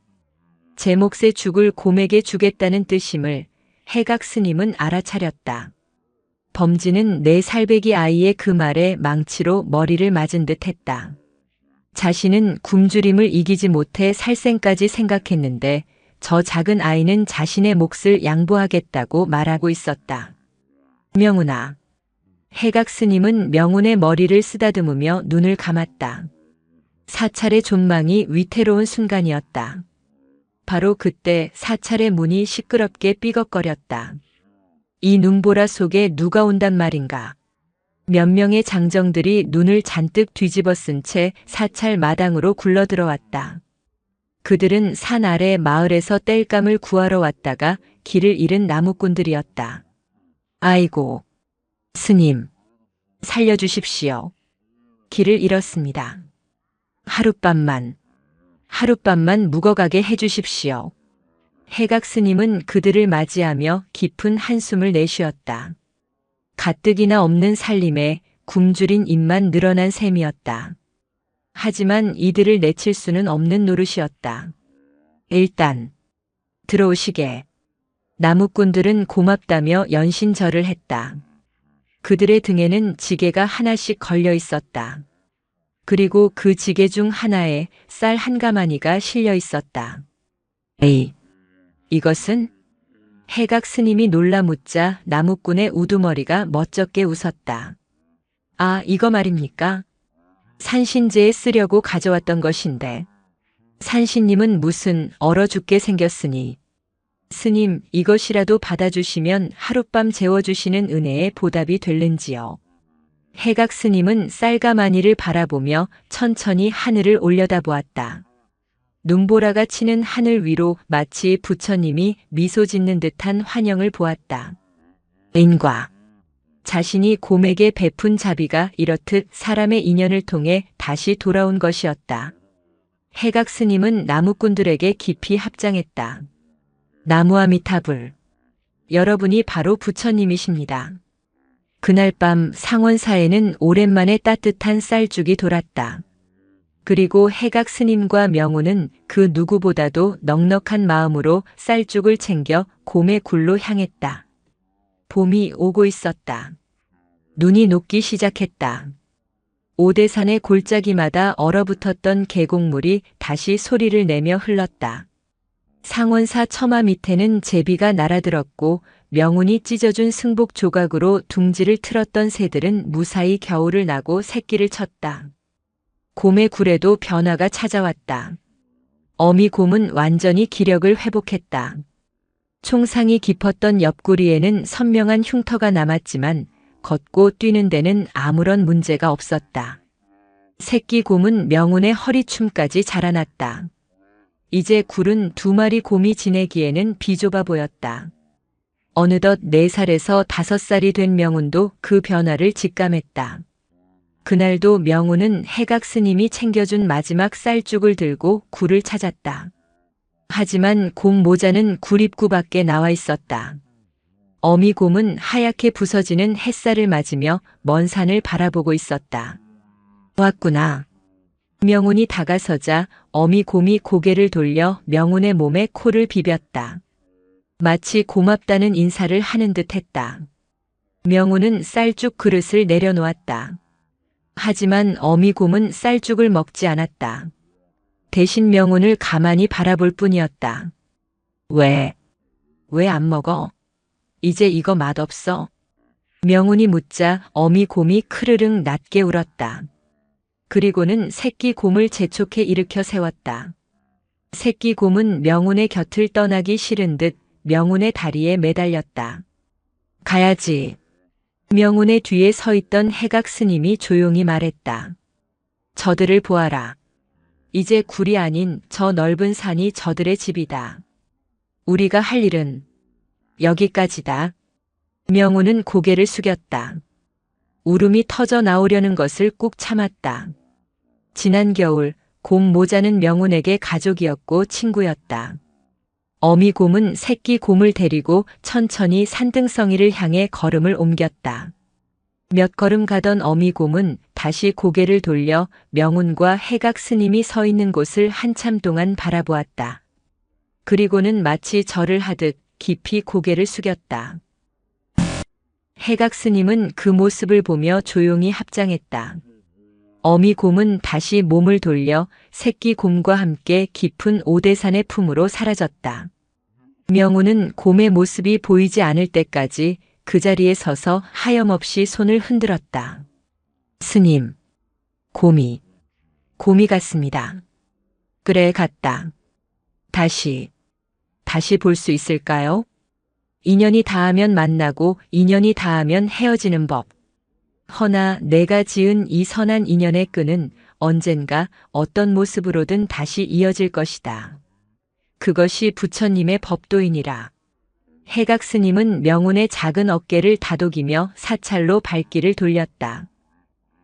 제 몫의 죽을 곰에게 주겠다는 뜻임을 해각 스님은 알아차렸다. 범진은 내 살배기 아이의 그 말에 망치로 머리를 맞은 듯 했다. 자신은 굶주림을 이기지 못해 살생까지 생각했는데 저 작은 아이는 자신의 몫을 양보하겠다고 말하고 있었다. 명운아. 해각 스님은 명운의 머리를 쓰다듬으며 눈을 감았다. 사찰의 존망이 위태로운 순간이었다. 바로 그때 사찰의 문이 시끄럽게 삐걱거렸다. 이 눈보라 속에 누가 온단 말인가. 몇 명의 장정들이 눈을 잔뜩 뒤집어 쓴 채 사찰 마당으로 굴러들어왔다. 그들은 산 아래 마을에서 땔감을 구하러 왔다가 길을 잃은 나무꾼들이었다. 아이고, 스님, 살려주십시오. 길을 잃었습니다. 하룻밤만 묵어가게 해주십시오. 해각 스님은 그들을 맞이하며 깊은 한숨을 내쉬었다. 가뜩이나 없는 살림에 굶주린 입만 늘어난 셈이었다. 하지만 이들을 내칠 수는 없는 노릇이었다. 일단 들어오시게. 나무꾼들은 고맙다며 연신절을 했다. 그들의 등에는 지게가 하나씩 걸려 있었다. 그리고 그 지게 중 하나에 쌀 한 가마니가 실려 있었다. 에이, 이것은? 해각 스님이 놀라 묻자 나무꾼의 우두머리가 멋쩍게 웃었다. 아, 이거 말입니까? 산신제에 쓰려고 가져왔던 것인데. 산신님은 무슨 얼어 죽게 생겼으니. 스님, 이것이라도 받아주시면 하룻밤 재워주시는 은혜에 보답이 될는지요. 해각 스님은 쌀가마니를 바라보며 천천히 하늘을 올려다보았다. 눈보라가 치는 하늘 위로 마치 부처님이 미소 짓는 듯한 환영을 보았다. 인과. 자신이 곰에게 베푼 자비가 이렇듯 사람의 인연을 통해 다시 돌아온 것이었다. 해각 스님은 나무꾼들에게 깊이 합장했다. 나무아미타불. 여러분이 바로 부처님이십니다. 그날 밤 상원사에는 오랜만에 따뜻한 쌀죽이 돌았다. 그리고 해각 스님과 명운은 그 누구보다도 넉넉한 마음으로 쌀죽을 챙겨 곰의 굴로 향했다. 봄이 오고 있었다. 눈이 녹기 시작했다. 오대산의 골짜기마다 얼어붙었던 계곡물이 다시 소리를 내며 흘렀다. 상원사 처마 밑에는 제비가 날아들었고 명운이 찢어준 승복 조각으로 둥지를 틀었던 새들은 무사히 겨울을 나고 새끼를 쳤다. 곰의 굴에도 변화가 찾아왔다. 어미곰은 완전히 기력을 회복했다. 총상이 깊었던 옆구리에는 선명한 흉터가 남았지만 걷고 뛰는 데는 아무런 문제가 없었다. 새끼 곰은 명운의 허리춤까지 자라났다. 이제 굴은 2마리 곰이 지내기에는 비좁아 보였다. 어느덧 4살에서 5살이 된 명운도 그 변화를 직감했다. 그날도 명운은 해각 스님이 챙겨준 마지막 쌀죽을 들고 굴을 찾았다. 하지만 곰 모자는 굴 입구 밖에 나와 있었다. 어미곰은 하얗게 부서지는 햇살을 맞으며 먼 산을 바라보고 있었다. 왔구나. 명운이 다가서자 어미곰이 고개를 돌려 명운의 몸에 코를 비볐다. 마치 고맙다는 인사를 하는 듯 했다. 명운은 쌀죽 그릇을 내려놓았다. 하지만 어미곰은 쌀죽을 먹지 않았다. 대신 명운을 가만히 바라볼 뿐이었다. 왜 안 먹어? 이제 이거 맛없어? 명운이 묻자 어미곰이 크르릉 낮게 울었다. 그리고는 새끼 곰을 재촉해 일으켜 세웠다. 새끼 곰은 명운의 곁을 떠나기 싫은 듯 명운의 다리에 매달렸다. 가야지. 명운의 뒤에 서 있던 해각 스님이 조용히 말했다. 저들을 보아라. 이제 굴이 아닌 저 넓은 산이 저들의 집이다. 우리가 할 일은 여기까지다. 명운은 고개를 숙였다. 울음이 터져 나오려는 것을 꾹 참았다. 지난 겨울 곰 모자는 명운에게 가족이었고 친구였다. 어미 곰은 새끼 곰을 데리고 천천히 산등성이를 향해 걸음을 옮겼다. 몇 걸음 가던 어미 곰은 다시 고개를 돌려 명운과 해각 스님이 서 있는 곳을 한참 동안 바라보았다. 그리고는 마치 절을 하듯 깊이 고개를 숙였다. 해각 스님은 그 모습을 보며 조용히 합장했다. 어미 곰은 다시 몸을 돌려 새끼 곰과 함께 깊은 오대산의 품으로 사라졌다. 명운은 곰의 모습이 보이지 않을 때까지 그 자리에 서서 하염없이 손을 흔들었다. 스님, 곰이 같습니다. 그래, 같다. 다시 볼 수 있을까요? 인연이 닿으면 만나고 인연이 닿으면 헤어지는 법. 허나 내가 지은 이 선한 인연의 끈은 언젠가 어떤 모습으로든 다시 이어질 것이다. 그것이 부처님의 법도이니라. 해각 스님은 명운의 작은 어깨를 다독이며 사찰로 발길을 돌렸다.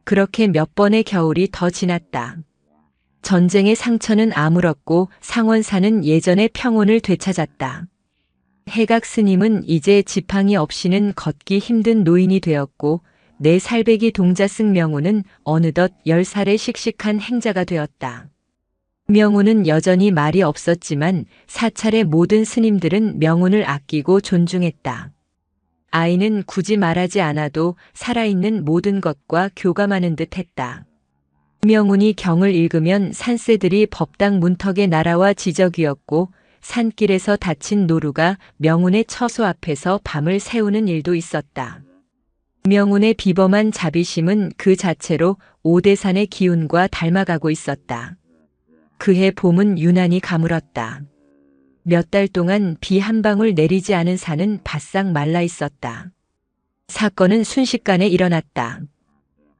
그렇게 몇 번의 겨울이 더 지났다. 전쟁의 상처는 아물었고 상원사는 예전의 평온을 되찾았다. 해각 스님은 이제 지팡이 없이는 걷기 힘든 노인이 되었고 내 살배기 동자승 명운은 어느덧 10살의 씩씩한 행자가 되었다. 명운은 여전히 말이 없었지만 사찰의 모든 스님들은 명운을 아끼고 존중했다. 아이는 굳이 말하지 않아도 살아있는 모든 것과 교감하는 듯 했다. 명운이 경을 읽으면 산새들이 법당 문턱에 날아와 지저귀었고 산길에서 다친 노루가 명운의 처소 앞에서 밤을 새우는 일도 있었다. 명운의 비범한 자비심은 그 자체로 오대산의 기운과 닮아가고 있었다. 그해 봄은 유난히 가물었다. 몇 달 동안 비 한 방울 내리지 않은 산은 바싹 말라 있었다. 사건은 순식간에 일어났다.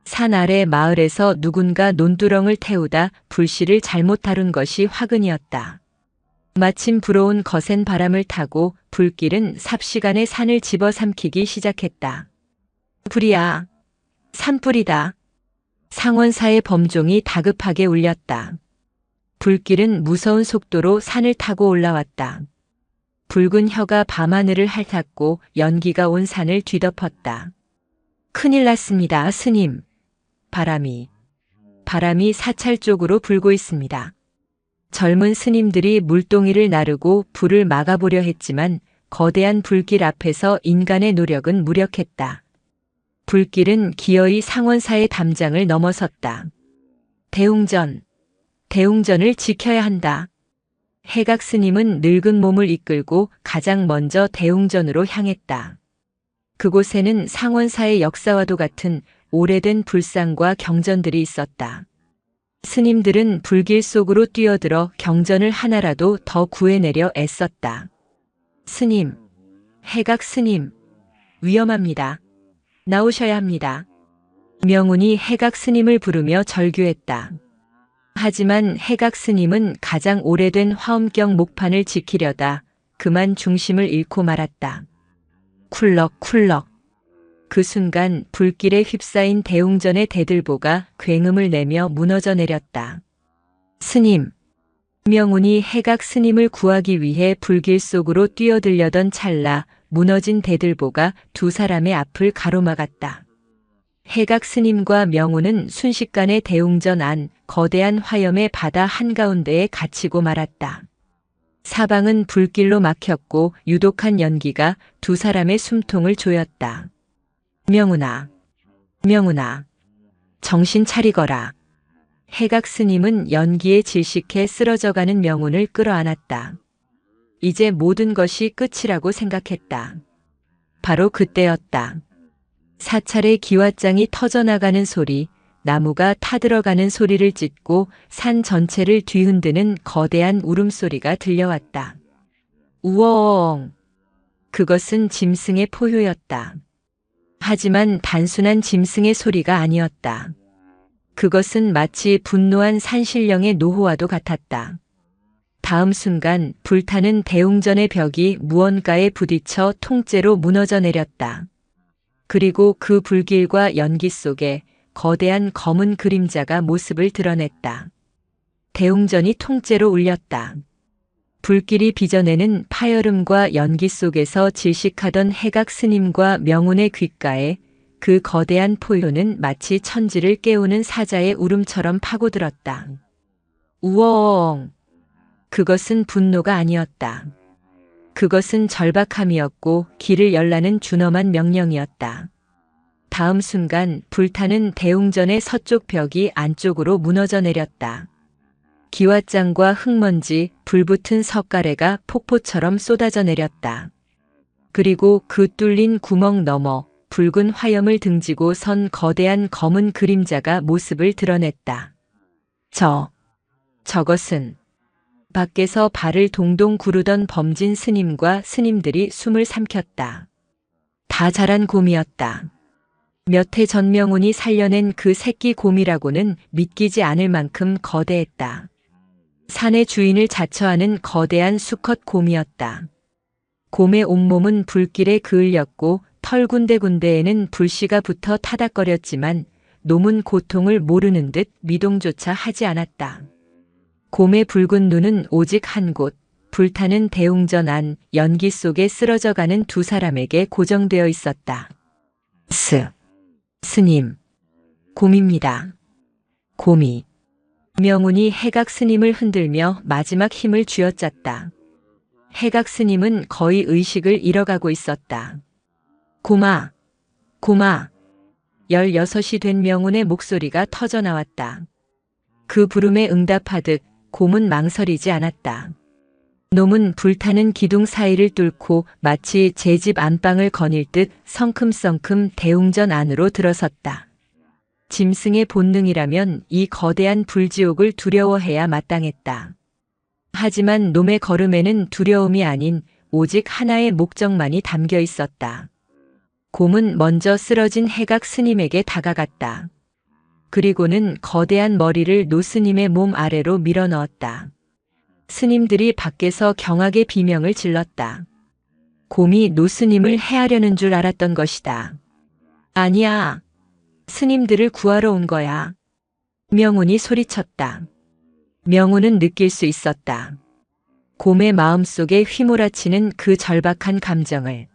산 아래 마을에서 누군가 논두렁을 태우다 불씨를 잘못 다룬 것이 화근이었다. 마침 불어온 거센 바람을 타고 불길은 삽시간에 산을 집어삼키기 시작했다. 불이야. 산불이다. 상원사의 범종이 다급하게 울렸다. 불길은 무서운 속도로 산을 타고 올라왔다. 붉은 혀가 밤하늘을 핥았고 연기가 온 산을 뒤덮었다. 큰일 났습니다, 스님. 바람이 사찰 쪽으로 불고 있습니다. 젊은 스님들이 물동이를 나르고 불을 막아보려 했지만 거대한 불길 앞에서 인간의 노력은 무력했다. 불길은 기어이 상원사의 담장을 넘어섰다. 대웅전을 지켜야 한다. 해각 스님은 늙은 몸을 이끌고 가장 먼저 대웅전으로 향했다. 그곳에는 상원사의 역사와도 같은 오래된 불상과 경전들이 있었다. 스님들은 불길 속으로 뛰어들어 경전을 하나라도 더 구해내려 애썼다. 스님, 해각 스님, 위험합니다. 나오셔야 합니다. 명운이 해각 스님을 부르며 절규했다. 하지만 해각 스님은 가장 오래된 화엄경 목판을 지키려다 그만 중심을 잃고 말았다. 쿨럭쿨럭. 그 순간 불길에 휩싸인 대웅전의 대들보가 굉음을 내며 무너져 내렸다. 스님. 명운이 해각 스님을 구하기 위해 불길 속으로 뛰어들려던 찰나 무너진 대들보가 두 사람의 앞을 가로막았다. 해각 스님과 명운은 순식간에 대웅전 안 거대한 화염의 바다 한가운데에 갇히고 말았다. 사방은 불길로 막혔고 유독한 연기가 두 사람의 숨통을 조였다. 명운아, 정신 차리거라. 해각 스님은 연기에 질식해 쓰러져가는 명운을 끌어안았다. 이제 모든 것이 끝이라고 생각했다. 바로 그때였다. 사찰의 기왓장이 터져나가는 소리, 나무가 타들어가는 소리를 찢고 산 전체를 뒤흔드는 거대한 울음소리가 들려왔다. 우엉! 그것은 짐승의 포효였다. 하지만 단순한 짐승의 소리가 아니었다. 그것은 마치 분노한 산신령의 노호와도 같았다. 다음 순간 불타는 대웅전의 벽이 무언가에 부딪혀 통째로 무너져 내렸다. 그리고 그 불길과 연기 속에 거대한 검은 그림자가 모습을 드러냈다. 대웅전이 통째로 울렸다. 불길이 빚어내는 파열음과 연기 속에서 질식하던 해각 스님과 명운의 귓가에 그 거대한 포효는 마치 천지를 깨우는 사자의 울음처럼 파고들었다. 우엉! 그것은 분노가 아니었다. 그것은 절박함이었고 길을 열라는 준엄한 명령이었다. 다음 순간 불타는 대웅전의 서쪽 벽이 안쪽으로 무너져 내렸다. 기왓장과 흙먼지, 불붙은 석가래가 폭포처럼 쏟아져 내렸다. 그리고 그 뚫린 구멍 너머 붉은 화염을 등지고 선 거대한 검은 그림자가 모습을 드러냈다. 저것은 밖에서 발을 동동 구르던 범진 스님과 스님들이 숨을 삼켰다. 다 자란 곰이었다. 몇 해 전 명운이 살려낸 그 새끼 곰이라고는 믿기지 않을 만큼 거대했다. 산의 주인을 자처하는 거대한 수컷 곰이었다. 곰의 온몸은 불길에 그을렸고 털 군데군데에는 불씨가 붙어 타닥거렸지만 놈은 고통을 모르는 듯 미동조차 하지 않았다. 곰의 붉은 눈은 오직 한 곳, 불타는 대웅전 안 연기 속에 쓰러져가는 두 사람에게 고정되어 있었다. 스님. 곰입니다. 곰이. 명운이 해각 스님을 흔들며 마지막 힘을 쥐어짰다. 해각 스님은 거의 의식을 잃어가고 있었다. 곰아, 곰아. 16이 된 명운의 목소리가 터져 나왔다. 그 부름에 응답하듯 곰은 망설이지 않았다. 놈은 불타는 기둥 사이를 뚫고 마치 제 집 안방을 거닐 듯 성큼성큼 대웅전 안으로 들어섰다. 짐승의 본능이라면 이 거대한 불지옥을 두려워해야 마땅했다. 하지만 놈의 걸음에는 두려움이 아닌 오직 하나의 목적만이 담겨 있었다. 곰은 먼저 쓰러진 해각 스님에게 다가갔다. 그리고는 거대한 머리를 노스님의 몸 아래로 밀어넣었다. 스님들이 밖에서 경악의 비명을 질렀다. 곰이 노스님을 해하려는 줄 알았던 것이다. 아니야. 스님들을 구하러 온 거야. 명운이 소리쳤다. 명운은 느낄 수 있었다. 곰의 마음속에 휘몰아치는 그 절박한 감정을.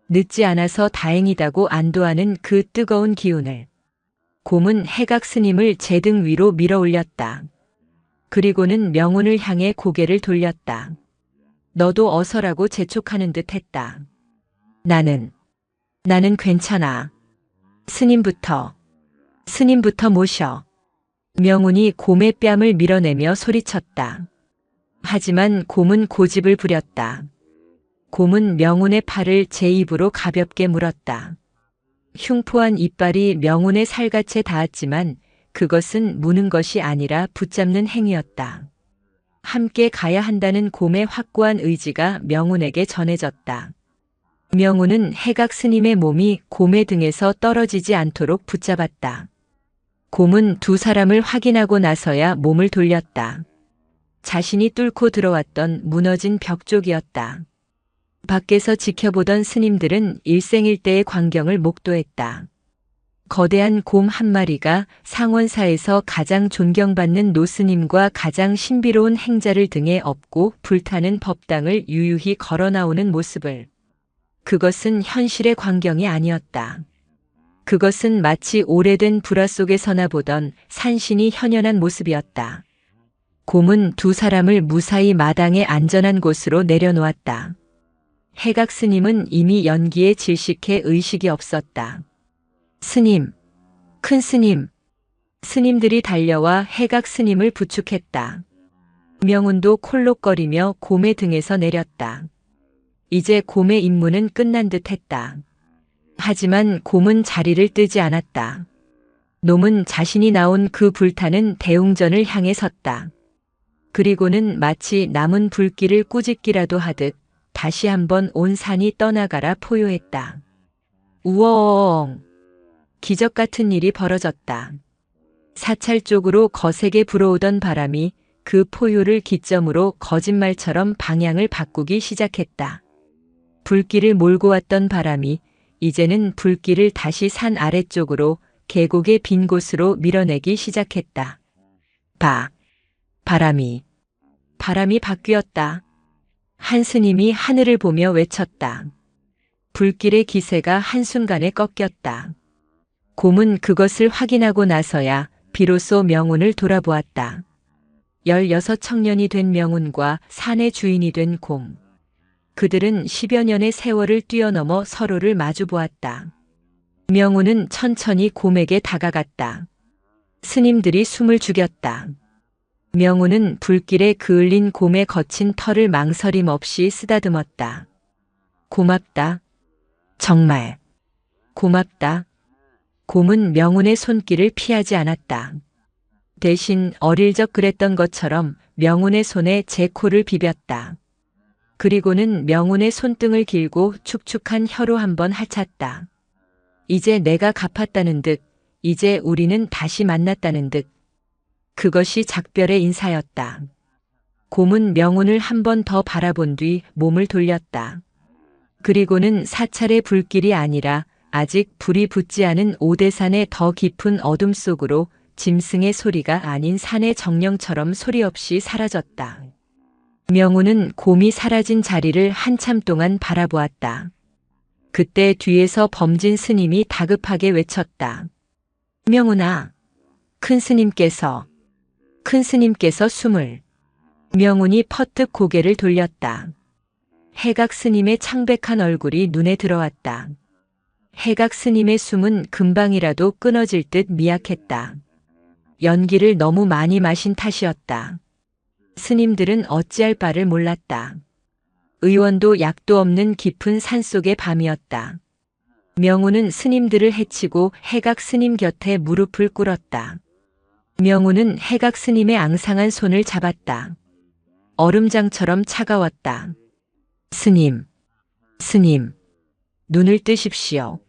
늦지 않아서 다행이다고 안도하는 그 뜨거운 기운을. 곰은 해각 스님을 제 등 위로 밀어 올렸다. 그리고는 명운을 향해 고개를 돌렸다. 너도 어서라고 재촉하는 듯 했다. 나는 괜찮아. 스님부터 모셔. 명운이 곰의 뺨을 밀어내며 소리쳤다. 하지만 곰은 고집을 부렸다. 곰은 명운의 팔을 제 입으로 가볍게 물었다. 흉포한 이빨이 명운의 살갗에 닿았지만 그것은 무는 것이 아니라 붙잡는 행위였다. 함께 가야 한다는 곰의 확고한 의지가 명운에게 전해졌다. 명운은 해각 스님의 몸이 곰의 등에서 떨어지지 않도록 붙잡았다. 곰은 두 사람을 확인하고 나서야 몸을 돌렸다. 자신이 뚫고 들어왔던 무너진 벽 쪽이었다. 밖에서 지켜보던 스님들은 일생일대의 광경을 목도했다. 거대한 곰 한 마리가 상원사에서 가장 존경받는 노스님과 가장 신비로운 행자를 등에 업고 불타는 법당을 유유히 걸어 나오는 모습을. 그것은 현실의 광경이 아니었다. 그것은 마치 오래된 불화 속에서나 보던 산신이 현현한 모습이었다. 곰은 두 사람을 무사히 마당의 안전한 곳으로 내려놓았다. 해각 스님은 이미 연기에 질식해 의식이 없었다. 스님, 큰 스님. 스님들이 달려와 해각 스님을 부축했다. 명운도 콜록거리며 곰의 등에서 내렸다. 이제 곰의 임무는 끝난 듯 했다. 하지만 곰은 자리를 뜨지 않았다. 놈은 자신이 나온 그 불타는 대웅전을 향해 섰다. 그리고는 마치 남은 불길을 꾸짖기라도 하듯 다시 한번 온 산이 떠나가라 포효했다. 우엉! 기적 같은 일이 벌어졌다. 사찰 쪽으로 거세게 불어오던 바람이 그 포효를 기점으로 거짓말처럼 방향을 바꾸기 시작했다. 불길을 몰고 왔던 바람이 이제는 불길을 다시 산 아래쪽으로 계곡의 빈 곳으로 밀어내기 시작했다. 바람이 바뀌었다. 한 스님이 하늘을 보며 외쳤다. 불길의 기세가 한순간에 꺾였다. 곰은 그것을 확인하고 나서야 비로소 명운을 돌아보았다. 16 청년이 된 명운과 산의 주인이 된 곰. 그들은 10여 년의 세월을 뛰어넘어 서로를 마주보았다. 명운은 천천히 곰에게 다가갔다. 스님들이 숨을 죽였다. 명운은 불길에 그을린 곰의 거친 털을 망설임 없이 쓰다듬었다. 고맙다. 정말 고맙다. 곰은 명운의 손길을 피하지 않았다. 대신 어릴 적 그랬던 것처럼 명운의 손에 제 코를 비볐다. 그리고는 명운의 손등을 길고 축축한 혀로 한번 핥았다. 이제 내가 갚았다는 듯, 이제 우리는 다시 만났다는 듯. 그것이 작별의 인사였다. 곰은 명운을 한 번 더 바라본 뒤 몸을 돌렸다. 그리고는 사찰의 불길이 아니라 아직 불이 붙지 않은 오대산의 더 깊은 어둠 속으로 짐승의 소리가 아닌 산의 정령처럼 소리 없이 사라졌다. 명운은 곰이 사라진 자리를 한참 동안 바라보았다. 그때 뒤에서 범진 스님이 다급하게 외쳤다. 명운아, 큰 스님께서 숨을. 명운이 퍼뜩 고개를 돌렸다. 해각 스님의 창백한 얼굴이 눈에 들어왔다. 해각 스님의 숨은 금방이라도 끊어질 듯 미약했다. 연기를 너무 많이 마신 탓이었다. 스님들은 어찌할 바를 몰랐다. 의원도 약도 없는 깊은 산속의 밤이었다. 명운은 스님들을 해치고 해각 스님 곁에 무릎을 꿇었다. 명운은 해각 스님의 앙상한 손을 잡았다. 얼음장처럼 차가웠다. 스님, 눈을 뜨십시오.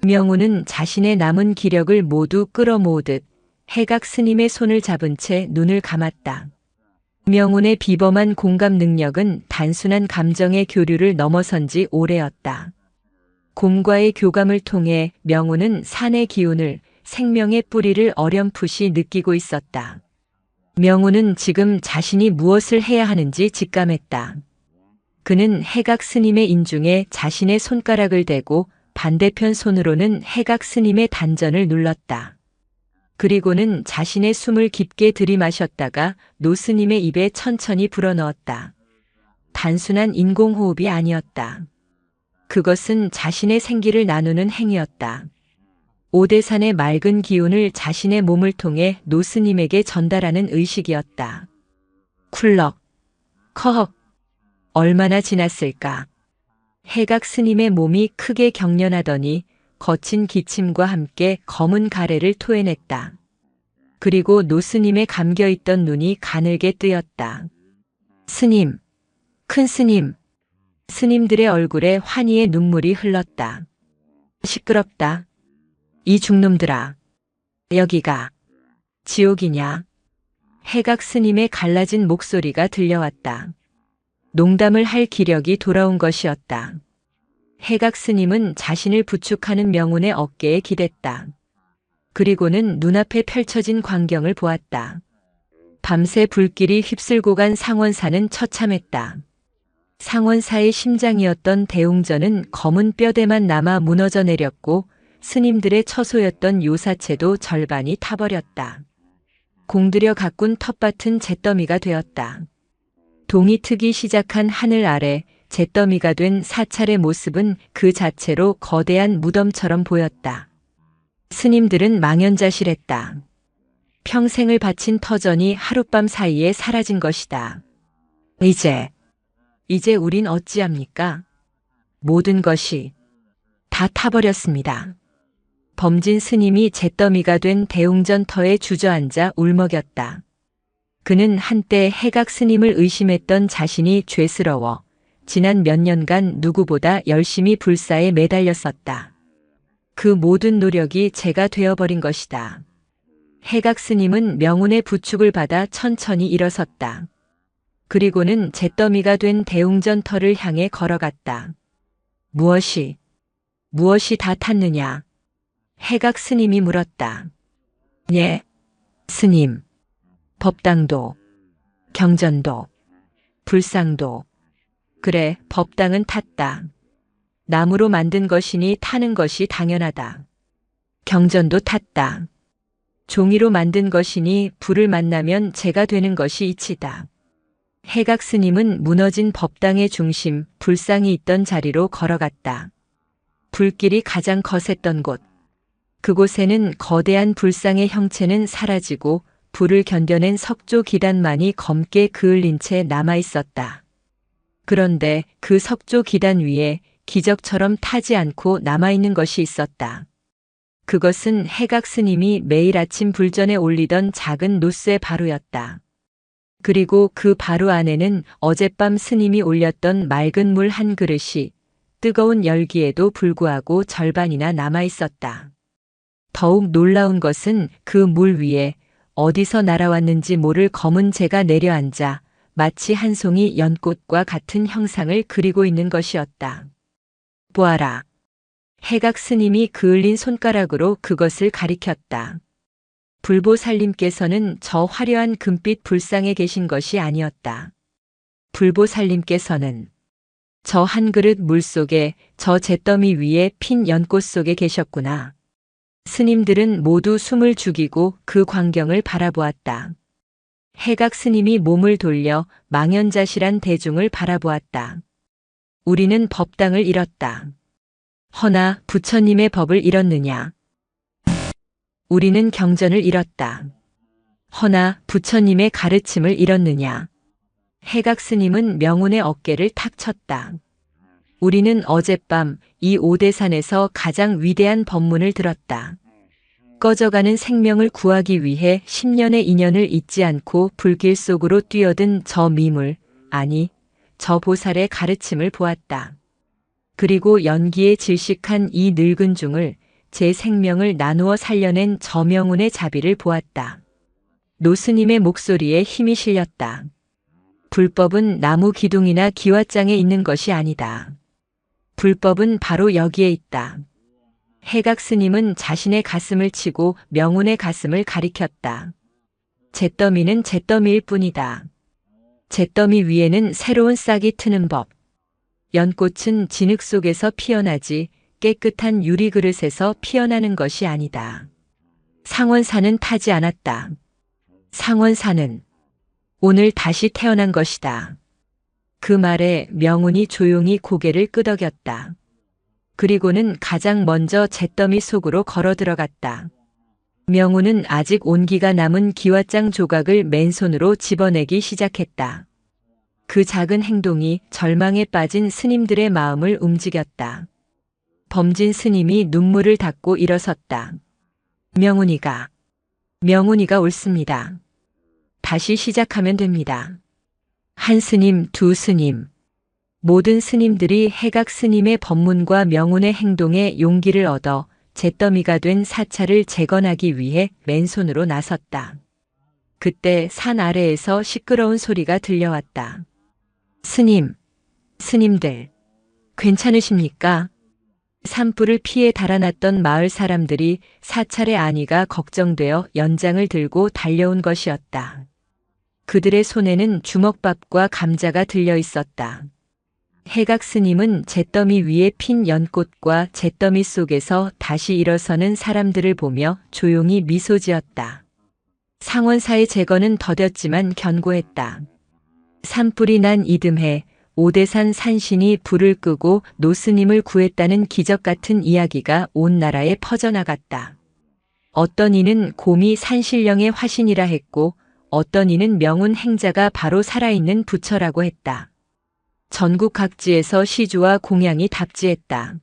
명운은 자신의 남은 기력을 모두 끌어모으듯 해각 스님의 손을 잡은 채 눈을 감았다. 명운의 비범한 공감 능력은 단순한 감정의 교류를 넘어선 지 오래였다. 곰과의 교감을 통해 명운은 산의 기운을, 생명의 뿌리를 어렴풋이 느끼고 있었다. 명운은 지금 자신이 무엇을 해야 하는지 직감했다. 그는 해각 스님의 인중에 자신의 손가락을 대고 반대편 손으로는 해각 스님의 단전을 눌렀다. 그리고는 자신의 숨을 깊게 들이마셨다가 노 스님의 입에 천천히 불어넣었다. 단순한 인공호흡이 아니었다. 그것은 자신의 생기를 나누는 행위였다. 오대산의 맑은 기운을 자신의 몸을 통해 노 스님에게 전달하는 의식이었다. 쿨럭, 커헉. 얼마나 지났을까. 해각 스님의 몸이 크게 경련하더니 거친 기침과 함께 검은 가래를 토해냈다. 그리고 노 스님의 감겨있던 눈이 가늘게 뜨였다. 스님, 큰 스님. 스님들의 얼굴에 환희의 눈물이 흘렀다. 시끄럽다. 이 중놈들아. 여기가 지옥이냐? 해각 스님의 갈라진 목소리가 들려왔다. 농담을 할 기력이 돌아온 것이었다. 해각 스님은 자신을 부축하는 명운의 어깨에 기댔다. 그리고는 눈앞에 펼쳐진 광경을 보았다. 밤새 불길이 휩쓸고 간 상원사는 처참했다. 상원사의 심장이었던 대웅전은 검은 뼈대만 남아 무너져 내렸고 스님들의 처소였던 요사체도 절반이 타버렸다. 공들여 가꾼 텃밭은 잿더미가 되었다. 동이 트기 시작한 하늘 아래 잿더미가 된 사찰의 모습은 그 자체로 거대한 무덤처럼 보였다. 스님들은 망연자실했다. 평생을 바친 터전이 하룻밤 사이에 사라진 것이다. 이제 우린 어찌합니까? 모든 것이 다 타버렸습니다. 범진 스님이 잿더미가 된 대웅전터에 주저앉아 울먹였다. 그는 한때 해각 스님을 의심했던 자신이 죄스러워 지난 몇 년간 누구보다 열심히 불사에 매달렸었다. 그 모든 노력이 죄가 되어버린 것이다. 해각 스님은 명운의 부축을 받아 천천히 일어섰다. 그리고는 잿더미가 된 대웅전터를 향해 걸어갔다. 무엇이 다 탔느냐? 해각 스님이 물었다. 예, 스님. 법당도, 경전도, 불상도. 그래, 법당은 탔다. 나무로 만든 것이니 타는 것이 당연하다. 경전도 탔다. 종이로 만든 것이니 불을 만나면 재가 되는 것이 이치다. 해각 스님은 무너진 법당의 중심, 불상이 있던 자리로 걸어갔다. 불길이 가장 거셌던 곳. 그곳에는 거대한 불상의 형체는 사라지고 불을 견뎌낸 석조 기단만이 검게 그을린 채 남아 있었다. 그런데 그 석조 기단 위에 기적처럼 타지 않고 남아있는 것이 있었다. 그것은 해각 스님이 매일 아침 불전에 올리던 작은 노쇠 바루였다. 그리고 그 바루 안에는 어젯밤 스님이 올렸던 맑은 물 한 그릇이 뜨거운 열기에도 불구하고 절반이나 남아 있었다. 더욱 놀라운 것은 그 물 위에 어디서 날아왔는지 모를 검은 재가 내려앉아 마치 한 송이 연꽃과 같은 형상을 그리고 있는 것이었다. 보아라. 해각 스님이 그을린 손가락으로 그것을 가리켰다. 불보살님께서는 저 화려한 금빛 불상에 계신 것이 아니었다. 불보살님께서는 저 한 그릇 물 속에 저 잿더미 위에 핀 연꽃 속에 계셨구나. 스님들은 모두 숨을 죽이고 그 광경을 바라보았다. 해각 스님이 몸을 돌려 망연자실한 대중을 바라보았다. 우리는 법당을 잃었다. 허나 부처님의 법을 잃었느냐? 우리는 경전을 잃었다. 허나 부처님의 가르침을 잃었느냐? 해각 스님은 명운의 어깨를 탁 쳤다. 우리는 어젯밤 이 오대산에서 가장 위대한 법문을 들었다. 꺼져가는 생명을 구하기 위해 10년의 인연을 잊지 않고 불길 속으로 뛰어든 저 미물, 아니, 저 보살의 가르침을 보았다. 그리고 연기에 질식한 이 늙은 중을 제 생명을 나누어 살려낸 저 명운의 자비를 보았다. 노스님의 목소리에 힘이 실렸다. 불법은 나무 기둥이나 기와장에 있는 것이 아니다. 불법은 바로 여기에 있다. 해각 스님은 자신의 가슴을 치고 명운의 가슴을 가리켰다. 잿더미는 잿더미일 뿐이다. 잿더미 위에는 새로운 싹이 트는 법. 연꽃은 진흙 속에서 피어나지 깨끗한 유리 그릇에서 피어나는 것이 아니다. 상원사는 타지 않았다. 상원사는 오늘 다시 태어난 것이다. 그 말에 명운이 조용히 고개를 끄덕였다. 그리고는 가장 먼저 잿더미 속으로 걸어 들어갔다. 명운은 아직 온기가 남은 기와장 조각을 맨손으로 집어내기 시작했다. 그 작은 행동이 절망에 빠진 스님들의 마음을 움직였다. 범진 스님이 눈물을 닦고 일어섰다. 명운이가 옳습니다. 다시 시작하면 됩니다. 한 스님, 두 스님. 모든 스님들이 해각 스님의 법문과 명운의 행동에 용기를 얻어 잿더미가 된 사찰을 재건하기 위해 맨손으로 나섰다. 그때 산 아래에서 시끄러운 소리가 들려왔다. 스님들, 괜찮으십니까? 산불을 피해 달아났던 마을 사람들이 사찰의 안위가 걱정되어 연장을 들고 달려온 것이었다. 그들의 손에는 주먹밥과 감자가 들려 있었다. 해각 스님은 잿더미 위에 핀 연꽃과 잿더미 속에서 다시 일어서는 사람들을 보며 조용히 미소 지었다. 상원사의 재건은 더뎠지만 견고했다. 산불이 난 이듬해 오대산 산신이 불을 끄고 노스님을 구했다는 기적 같은 이야기가 온 나라에 퍼져나갔다. 어떤 이는 곰이 산신령의 화신이라 했고 어떤 이는 명운 행자가 바로 살아있는 부처라고 했다. 전국 각지에서 시주와 공양이 답지했다.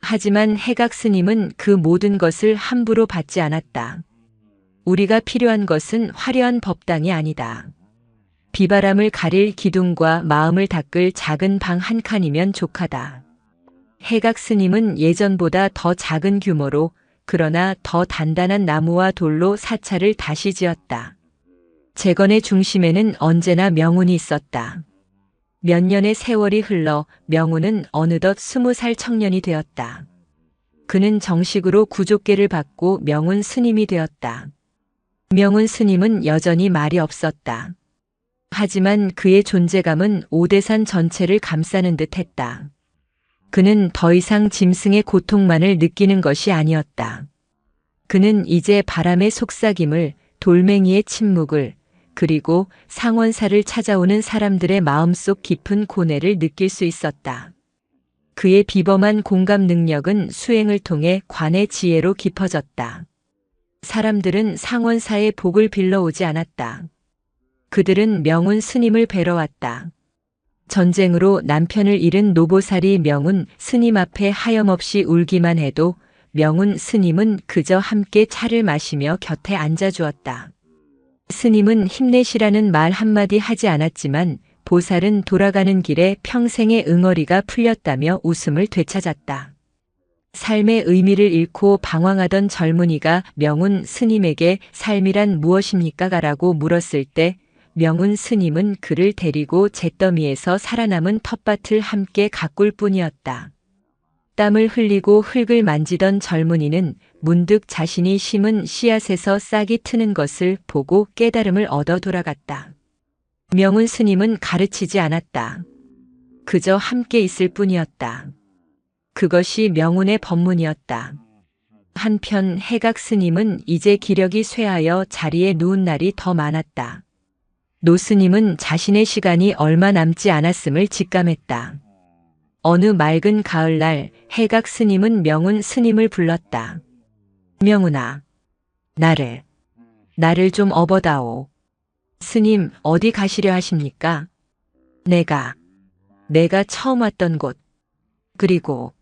하지만 해각 스님은 그 모든 것을 함부로 받지 않았다. 우리가 필요한 것은 화려한 법당이 아니다. 비바람을 가릴 기둥과 마음을 닦을 작은 방 한 칸이면 족하다. 해각 스님은 예전보다 더 작은 규모로 그러나 더 단단한 나무와 돌로 사찰을 다시 지었다. 재건의 중심에는 언제나 명운이 있었다. 몇 년의 세월이 흘러 명운은 어느덧 20살 청년이 되었다. 그는 정식으로 구족계를 받고 명운 스님이 되었다. 명운 스님은 여전히 말이 없었다. 하지만 그의 존재감은 오대산 전체를 감싸는 듯 했다. 그는 더 이상 짐승의 고통만을 느끼는 것이 아니었다. 그는 이제 바람의 속삭임을, 돌멩이의 침묵을, 그리고 상원사를 찾아오는 사람들의 마음속 깊은 고뇌를 느낄 수 있었다. 그의 비범한 공감 능력은 수행을 통해 관의 지혜로 깊어졌다. 사람들은 상원사의 복을 빌러오지 않았다. 그들은 명운 스님을 뵈러 왔다. 전쟁으로 남편을 잃은 노보살이 명운 스님 앞에 하염없이 울기만 해도 명운 스님은 그저 함께 차를 마시며 곁에 앉아주었다. 스님은 힘내시라는 말 한마디 하지 않았지만 보살은 돌아가는 길에 평생의 응어리가 풀렸다며 웃음을 되찾았다. 삶의 의미를 잃고 방황하던 젊은이가 명운 스님에게 삶이란 무엇입니까? 라고 물었을 때 명운 스님은 그를 데리고 잿더미에서 살아남은 텃밭을 함께 가꿀 뿐이었다. 땀을 흘리고 흙을 만지던 젊은이는 문득 자신이 심은 씨앗에서 싹이 트는 것을 보고 깨달음을 얻어 돌아갔다. 명운 스님은 가르치지 않았다. 그저 함께 있을 뿐이었다. 그것이 명운의 법문이었다. 한편 해각 스님은 이제 기력이 쇠하여 자리에 누운 날이 더 많았다. 노 스님은 자신의 시간이 얼마 남지 않았음을 직감했다. 어느 맑은 가을날 해각 스님은 명운 스님을 불렀다. 명운아, 나를 좀 업어다오. 스님, 어디 가시려 하십니까? 내가 처음 왔던 곳, 그리고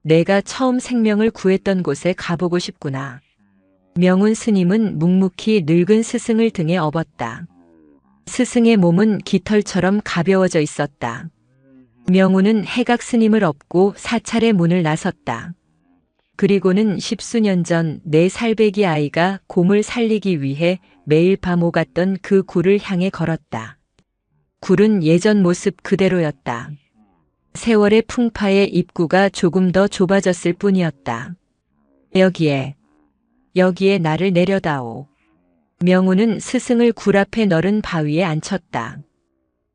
내가 처음 생명을 구했던 곳에 가보고 싶구나. 명운 스님은 묵묵히 늙은 스승을 등에 업었다. 스승의 몸은 깃털처럼 가벼워져 있었다. 명운은 해각 스님을 업고 사찰의 문을 나섰다. 그리고는 10수년 전 내 살배기 아이가 곰을 살리기 위해 매일 밤 오갔던 그 굴을 향해 걸었다. 굴은 예전 모습 그대로였다. 세월의 풍파에 입구가 조금 더 좁아졌을 뿐이었다. 여기에 나를 내려다오. 명운은 스승을 굴 앞에 너른 바위에 앉혔다.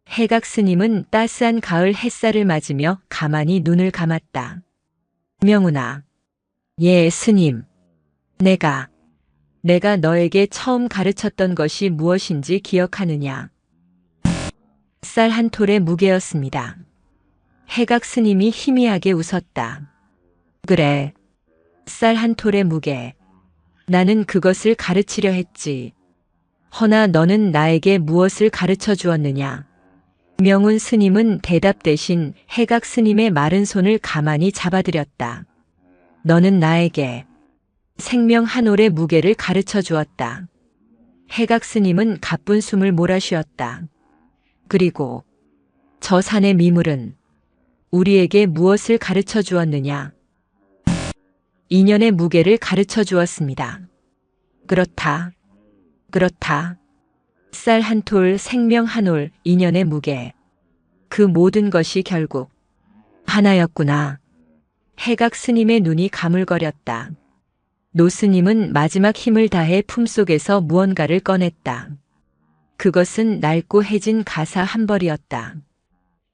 해각 스님은 따스한 가을 햇살을 맞으며 가만히 눈을 감았다. 명운아, 예, 스님. 내가 너에게 처음 가르쳤던 것이 무엇인지 기억하느냐? 쌀 한 톨의 무게였습니다. 해각 스님이 희미하게 웃었다. 그래, 쌀 한 톨의 무게. 나는 그것을 가르치려 했지. 허나 너는 나에게 무엇을 가르쳐 주었느냐? 명운 스님은 대답 대신 해각 스님의 마른 손을 가만히 잡아들였다. 너는 나에게 생명 한 올의 무게를 가르쳐 주었다. 해각 스님은 가쁜 숨을 몰아쉬었다. 그리고 저 산의 미물은 우리에게 무엇을 가르쳐 주었느냐? 인연의 무게를 가르쳐 주었습니다. 그렇다. 쌀 한 톨, 생명 한 올, 인연의 무게. 그 모든 것이 결국 하나였구나. 해각 스님의 눈이 가물거렸다. 노 스님은 마지막 힘을 다해 품속에서 무언가를 꺼냈다. 그것은 낡고 해진 가사 한 벌이었다.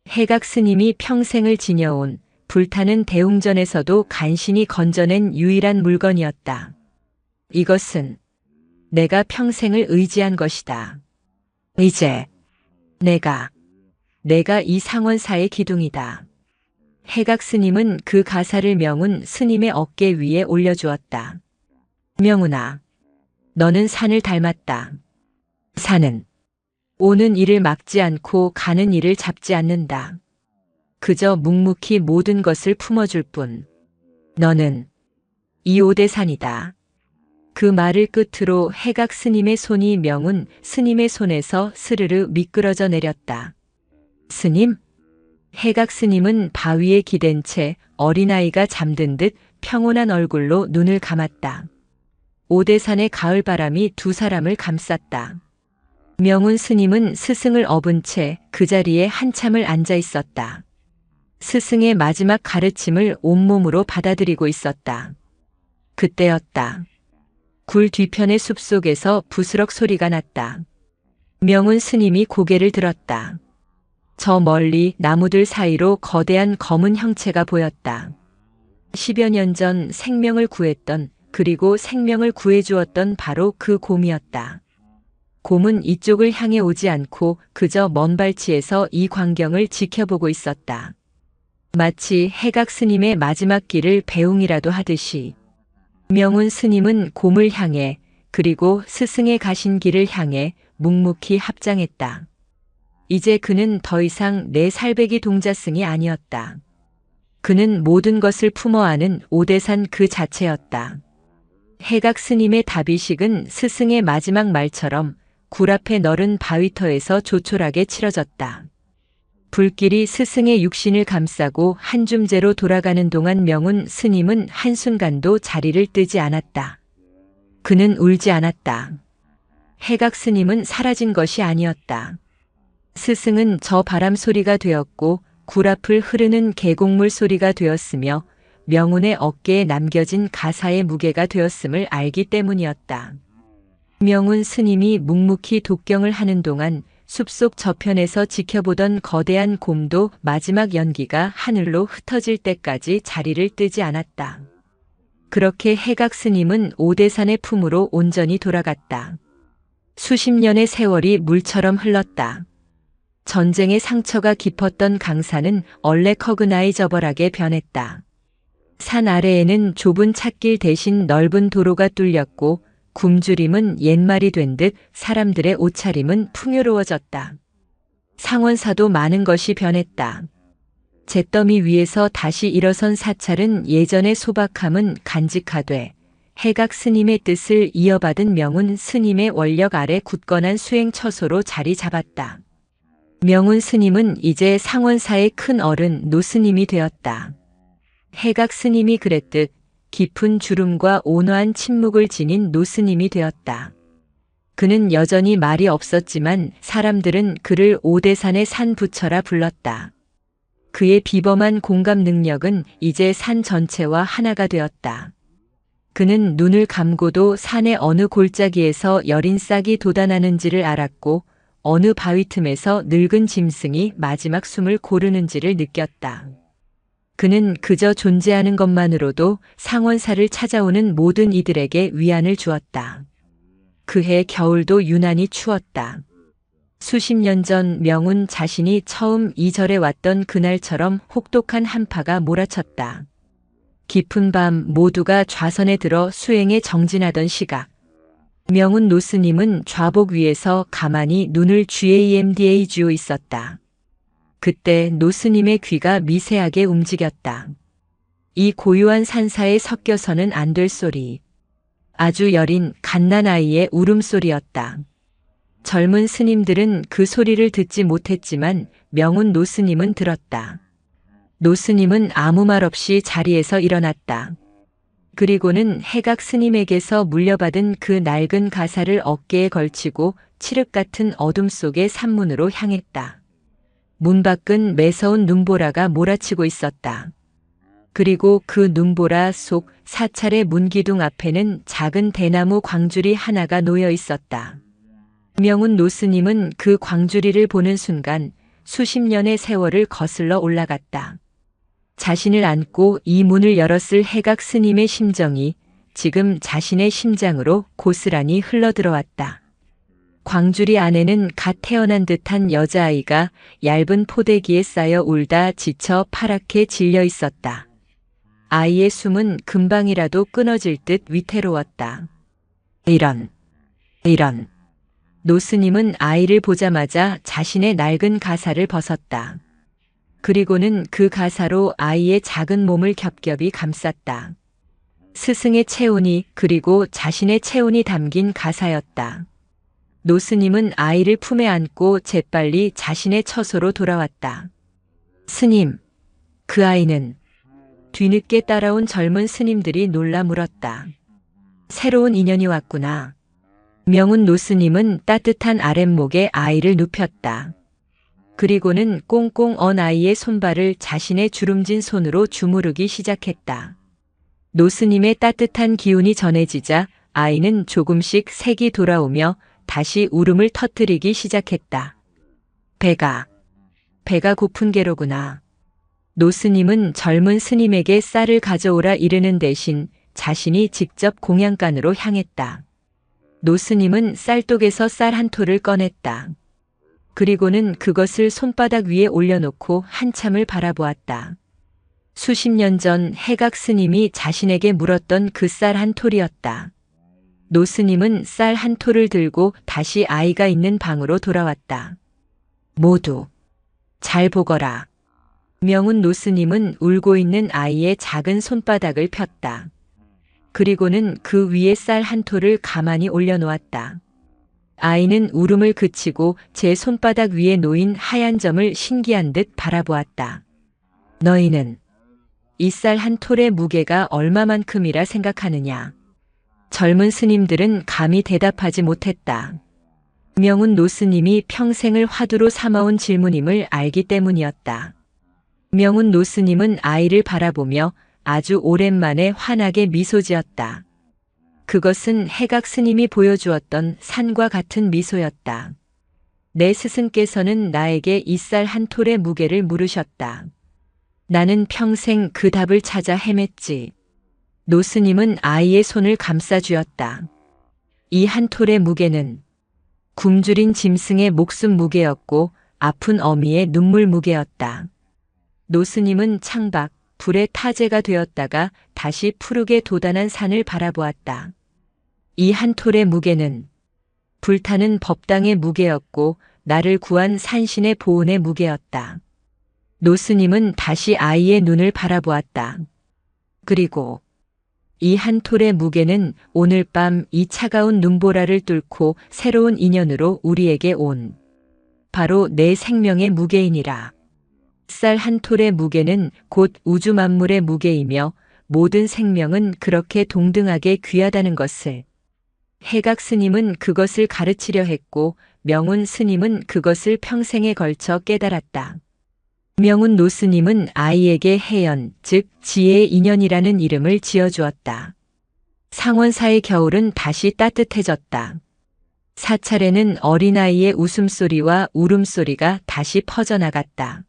해각 스님이 평생을 지녀온 불타는 대웅전에서도 간신히 건져낸 유일한 물건이었다. 이것은 내가 평생을 의지한 것이다. 이제 내가 이 상원사의 기둥이다. 해각 스님은 그 가사를 명운 스님의 어깨 위에 올려주었다. 명운아, 너는 산을 닮았다. 산은 오는 이를 막지 않고 가는 이를 잡지 않는다. 그저 묵묵히 모든 것을 품어줄 뿐. 너는 이 오대산이다. 그 말을 끝으로 해각 스님의 손이 명운 스님의 손에서 스르르 미끄러져 내렸다. 스님? 해각 스님은 바위에 기댄 채 어린아이가 잠든 듯 평온한 얼굴로 눈을 감았다. 오대산의 가을바람이 두 사람을 감쌌다. 명운 스님은 스승을 업은 채 그 자리에 한참을 앉아 있었다. 스승의 마지막 가르침을 온몸으로 받아들이고 있었다. 그때였다. 굴 뒤편의 숲속에서 부스럭 소리가 났다. 명운 스님이 고개를 들었다. 저 멀리 나무들 사이로 거대한 검은 형체가 보였다. 10여 년 전 생명을 구했던 그리고 생명을 구해주었던 바로 그 곰이었다. 곰은 이쪽을 향해 오지 않고 그저 먼 발치에서 이 광경을 지켜보고 있었다. 마치 해각 스님의 마지막 길을 배웅이라도 하듯이. 명운 스님은 곰을 향해 그리고 스승의 가신 길을 향해 묵묵히 합장했다. 이제 그는 더 이상 내 살배기 동자승이 아니었다. 그는 모든 것을 품어 안은 오대산 그 자체였다. 해각 스님의 답이식은 스승의 마지막 말처럼 굴 앞에 너른 바위터에서 조촐하게 치러졌다. 불길이 스승의 육신을 감싸고 한 줌재로 돌아가는 동안 명운 스님은 한순간도 자리를 뜨지 않았다. 그는 울지 않았다. 해각 스님은 사라진 것이 아니었다. 스승은 저 바람 소리가 되었고 굴 앞을 흐르는 계곡물 소리가 되었으며 명운의 어깨에 남겨진 가사의 무게가 되었음을 알기 때문이었다. 명운 스님이 묵묵히 독경을 하는 동안 숲속 저편에서 지켜보던 거대한 곰도 마지막 연기가 하늘로 흩어질 때까지 자리를 뜨지 않았다. 그렇게 해각 스님은 오대산의 품으로 온전히 돌아갔다. 수십 년의 세월이 물처럼 흘렀다. 전쟁의 상처가 깊었던 강산은 얼레커그나이저벌하게 변했다. 산 아래에는 좁은 찻길 대신 넓은 도로가 뚫렸고 굶주림은 옛말이 된 듯 사람들의 옷차림은 풍요로워졌다. 상원사도 많은 것이 변했다. 잿더미 위에서 다시 일어선 사찰은 예전의 소박함은 간직하되 해각 스님의 뜻을 이어받은 명운 스님의 원력 아래 굳건한 수행 처소로 자리 잡았다. 명운 스님은 이제 상원사의 큰 어른 노스님이 되었다. 해각 스님이 그랬듯 깊은 주름과 온화한 침묵을 지닌 노스님이 되었다. 그는 여전히 말이 없었지만 사람들은 그를 오대산의 산부처라 불렀다. 그의 비범한 공감 능력은 이제 산 전체와 하나가 되었다. 그는 눈을 감고도 산의 어느 골짜기에서 여린 싹이 돋아나는지를 알았고 어느 바위 틈에서 늙은 짐승이 마지막 숨을 고르는지를 느꼈다. 그는 그저 존재하는 것만으로도 상원사를 찾아오는 모든 이들에게 위안을 주었다. 그해 겨울도 유난히 추웠다. 수십 년 전 명운 자신이 처음 이 절에 왔던 그날처럼 혹독한 한파가 몰아쳤다. 깊은 밤 모두가 좌선에 들어 수행에 정진하던 시각. 명운 노스님은 좌복 위에서 가만히 눈을 GAMDA 쥐어 있었다. 그때 노스님의 귀가 미세하게 움직였다. 이 고요한 산사에 섞여서는 안 될 소리. 아주 여린 갓난아이의 울음소리였다. 젊은 스님들은 그 소리를 듣지 못했지만 명운 노스님은 들었다. 노스님은 아무 말 없이 자리에서 일어났다. 그리고는 해각 스님에게서 물려받은 그 낡은 가사를 어깨에 걸치고 칠흑 같은 어둠 속의 산문으로 향했다. 문 밖은 매서운 눈보라가 몰아치고 있었다. 그리고 그 눈보라 속 사찰의 문기둥 앞에는 작은 대나무 광주리 하나가 놓여 있었다. 명운 노스님은 그 광주리를 보는 순간 수십 년의 세월을 거슬러 올라갔다. 자신을 안고 이 문을 열었을 해각 스님의 심정이 지금 자신의 심장으로 고스란히 흘러들어왔다. 광주리 안에는 갓 태어난 듯한 여자아이가 얇은 포대기에 쌓여 울다 지쳐 파랗게 질려 있었다. 아이의 숨은 금방이라도 끊어질 듯 위태로웠다. 이런. 노스님은 아이를 보자마자 자신의 낡은 가사를 벗었다. 그리고는 그 가사로 아이의 작은 몸을 겹겹이 감쌌다. 스승의 체온이 그리고 자신의 체온이 담긴 가사였다. 노스님은 아이를 품에 안고 재빨리 자신의 처소로 돌아왔다. 스님, 그 아이는? 뒤늦게 따라온 젊은 스님들이 놀라 물었다. 새로운 인연이 왔구나. 명운 노스님은 따뜻한 아랫목에 아이를 눕혔다. 그리고는 꽁꽁 언 아이의 손발을 자신의 주름진 손으로 주무르기 시작했다. 노스님의 따뜻한 기운이 전해지자 아이는 조금씩 색이 돌아오며 다시 울음을 터뜨리기 시작했다. 배가 고픈 게로구나. 노스님은 젊은 스님에게 쌀을 가져오라 이르는 대신 자신이 직접 공양간으로 향했다. 노스님은 쌀독에서 쌀 한 톨을 꺼냈다. 그리고는 그것을 손바닥 위에 올려놓고 한참을 바라보았다. 수십 년 전 해각 스님이 자신에게 물었던 그 쌀 한 톨이었다. 노스님은 쌀 한 톨을 들고 다시 아이가 있는 방으로 돌아왔다. 모두 잘 보거라. 명운 노스님은 울고 있는 아이의 작은 손바닥을 폈다. 그리고는 그 위에 쌀 한 톨을 가만히 올려놓았다. 아이는 울음을 그치고 제 손바닥 위에 놓인 하얀 점을 신기한 듯 바라보았다. 너희는 이 쌀 한 톨의 무게가 얼마만큼이라 생각하느냐? 젊은 스님들은 감히 대답하지 못했다. 명운 노스님이 평생을 화두로 삼아온 질문임을 알기 때문이었다. 명운 노스님은 아이를 바라보며 아주 오랜만에 환하게 미소 지었다. 그것은 해각 스님이 보여주었던 산과 같은 미소였다. 내 스승께서는 나에게 이 쌀 한 톨의 무게를 물으셨다. 나는 평생 그 답을 찾아 헤맸지. 노스님은 아이의 손을 감싸 쥐었다. 이 한 톨의 무게는 굶주린 짐승의 목숨 무게였고 아픈 어미의 눈물 무게였다. 노스님은 창밖, 불의 타제가 되었다가 다시 푸르게 돋아난 산을 바라보았다. 이 한 톨의 무게는 불타는 법당의 무게였고 나를 구한 산신의 보은의 무게였다. 노스님은 다시 아이의 눈을 바라보았다. 그리고 이 한 톨의 무게는 오늘 밤 이 차가운 눈보라를 뚫고 새로운 인연으로 우리에게 온 바로 내 생명의 무게이니라. 쌀 한 톨의 무게는 곧 우주 만물의 무게이며 모든 생명은 그렇게 동등하게 귀하다는 것을 해각 스님은 그것을 가르치려 했고 명운 스님은 그것을 평생에 걸쳐 깨달았다. 명운 노스님은 아이에게 해연, 즉 지혜의 인연이라는 이름을 지어주었다. 상원사의 겨울은 다시 따뜻해졌다. 사찰에는 어린아이의 웃음소리와 울음소리가 다시 퍼져나갔다.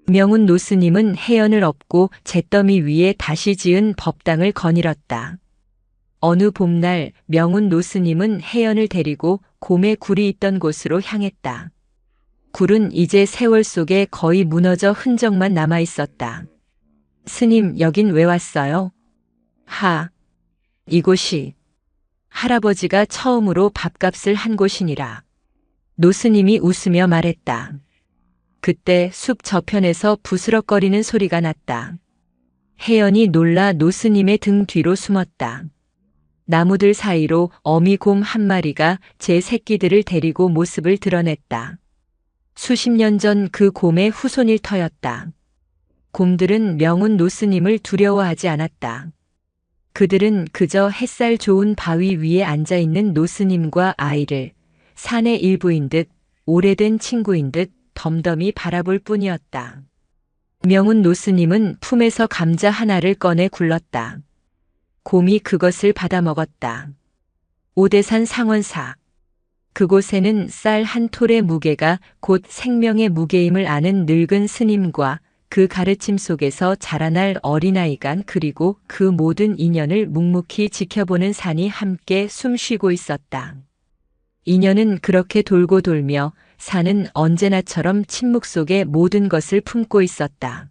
명운 노스님은 해연을 엎고 잿더미 위에 다시 지은 법당을 거닐었다. 어느 봄날 명운 노스님은 해연을 데리고 곰의 굴이 있던 곳으로 향했다. 굴은 이제 세월 속에 거의 무너져 흔적만 남아 있었다. 스님, 여긴 왜 왔어요? 이곳이 할아버지가 처음으로 밥값을 한 곳이니라. 노스님이 웃으며 말했다. 그때 숲 저편에서 부스럭거리는 소리가 났다. 해연이 놀라 노스님의 등 뒤로 숨었다. 나무들 사이로 어미 곰 한 마리가 제 새끼들을 데리고 모습을 드러냈다. 수십 년 전 그 곰의 후손일 터였다. 곰들은 명운 노스님을 두려워하지 않았다. 그들은 그저 햇살 좋은 바위 위에 앉아있는 노스님과 아이를 산의 일부인 듯 오래된 친구인 듯 덤덤히 바라볼 뿐이었다. 명운 노스님은 품에서 감자 하나를 꺼내 굴렀다. 곰이 그것을 받아 먹었다. 오대산 상원사. 그곳에는 쌀 한 톨의 무게가 곧 생명의 무게임을 아는 늙은 스님과 그 가르침 속에서 자라날 어린아이가 그리고 그 모든 인연을 묵묵히 지켜보는 산이 함께 숨쉬고 있었다. 인연은 그렇게 돌고 돌며 산은 언제나처럼 침묵 속에 모든 것을 품고 있었다.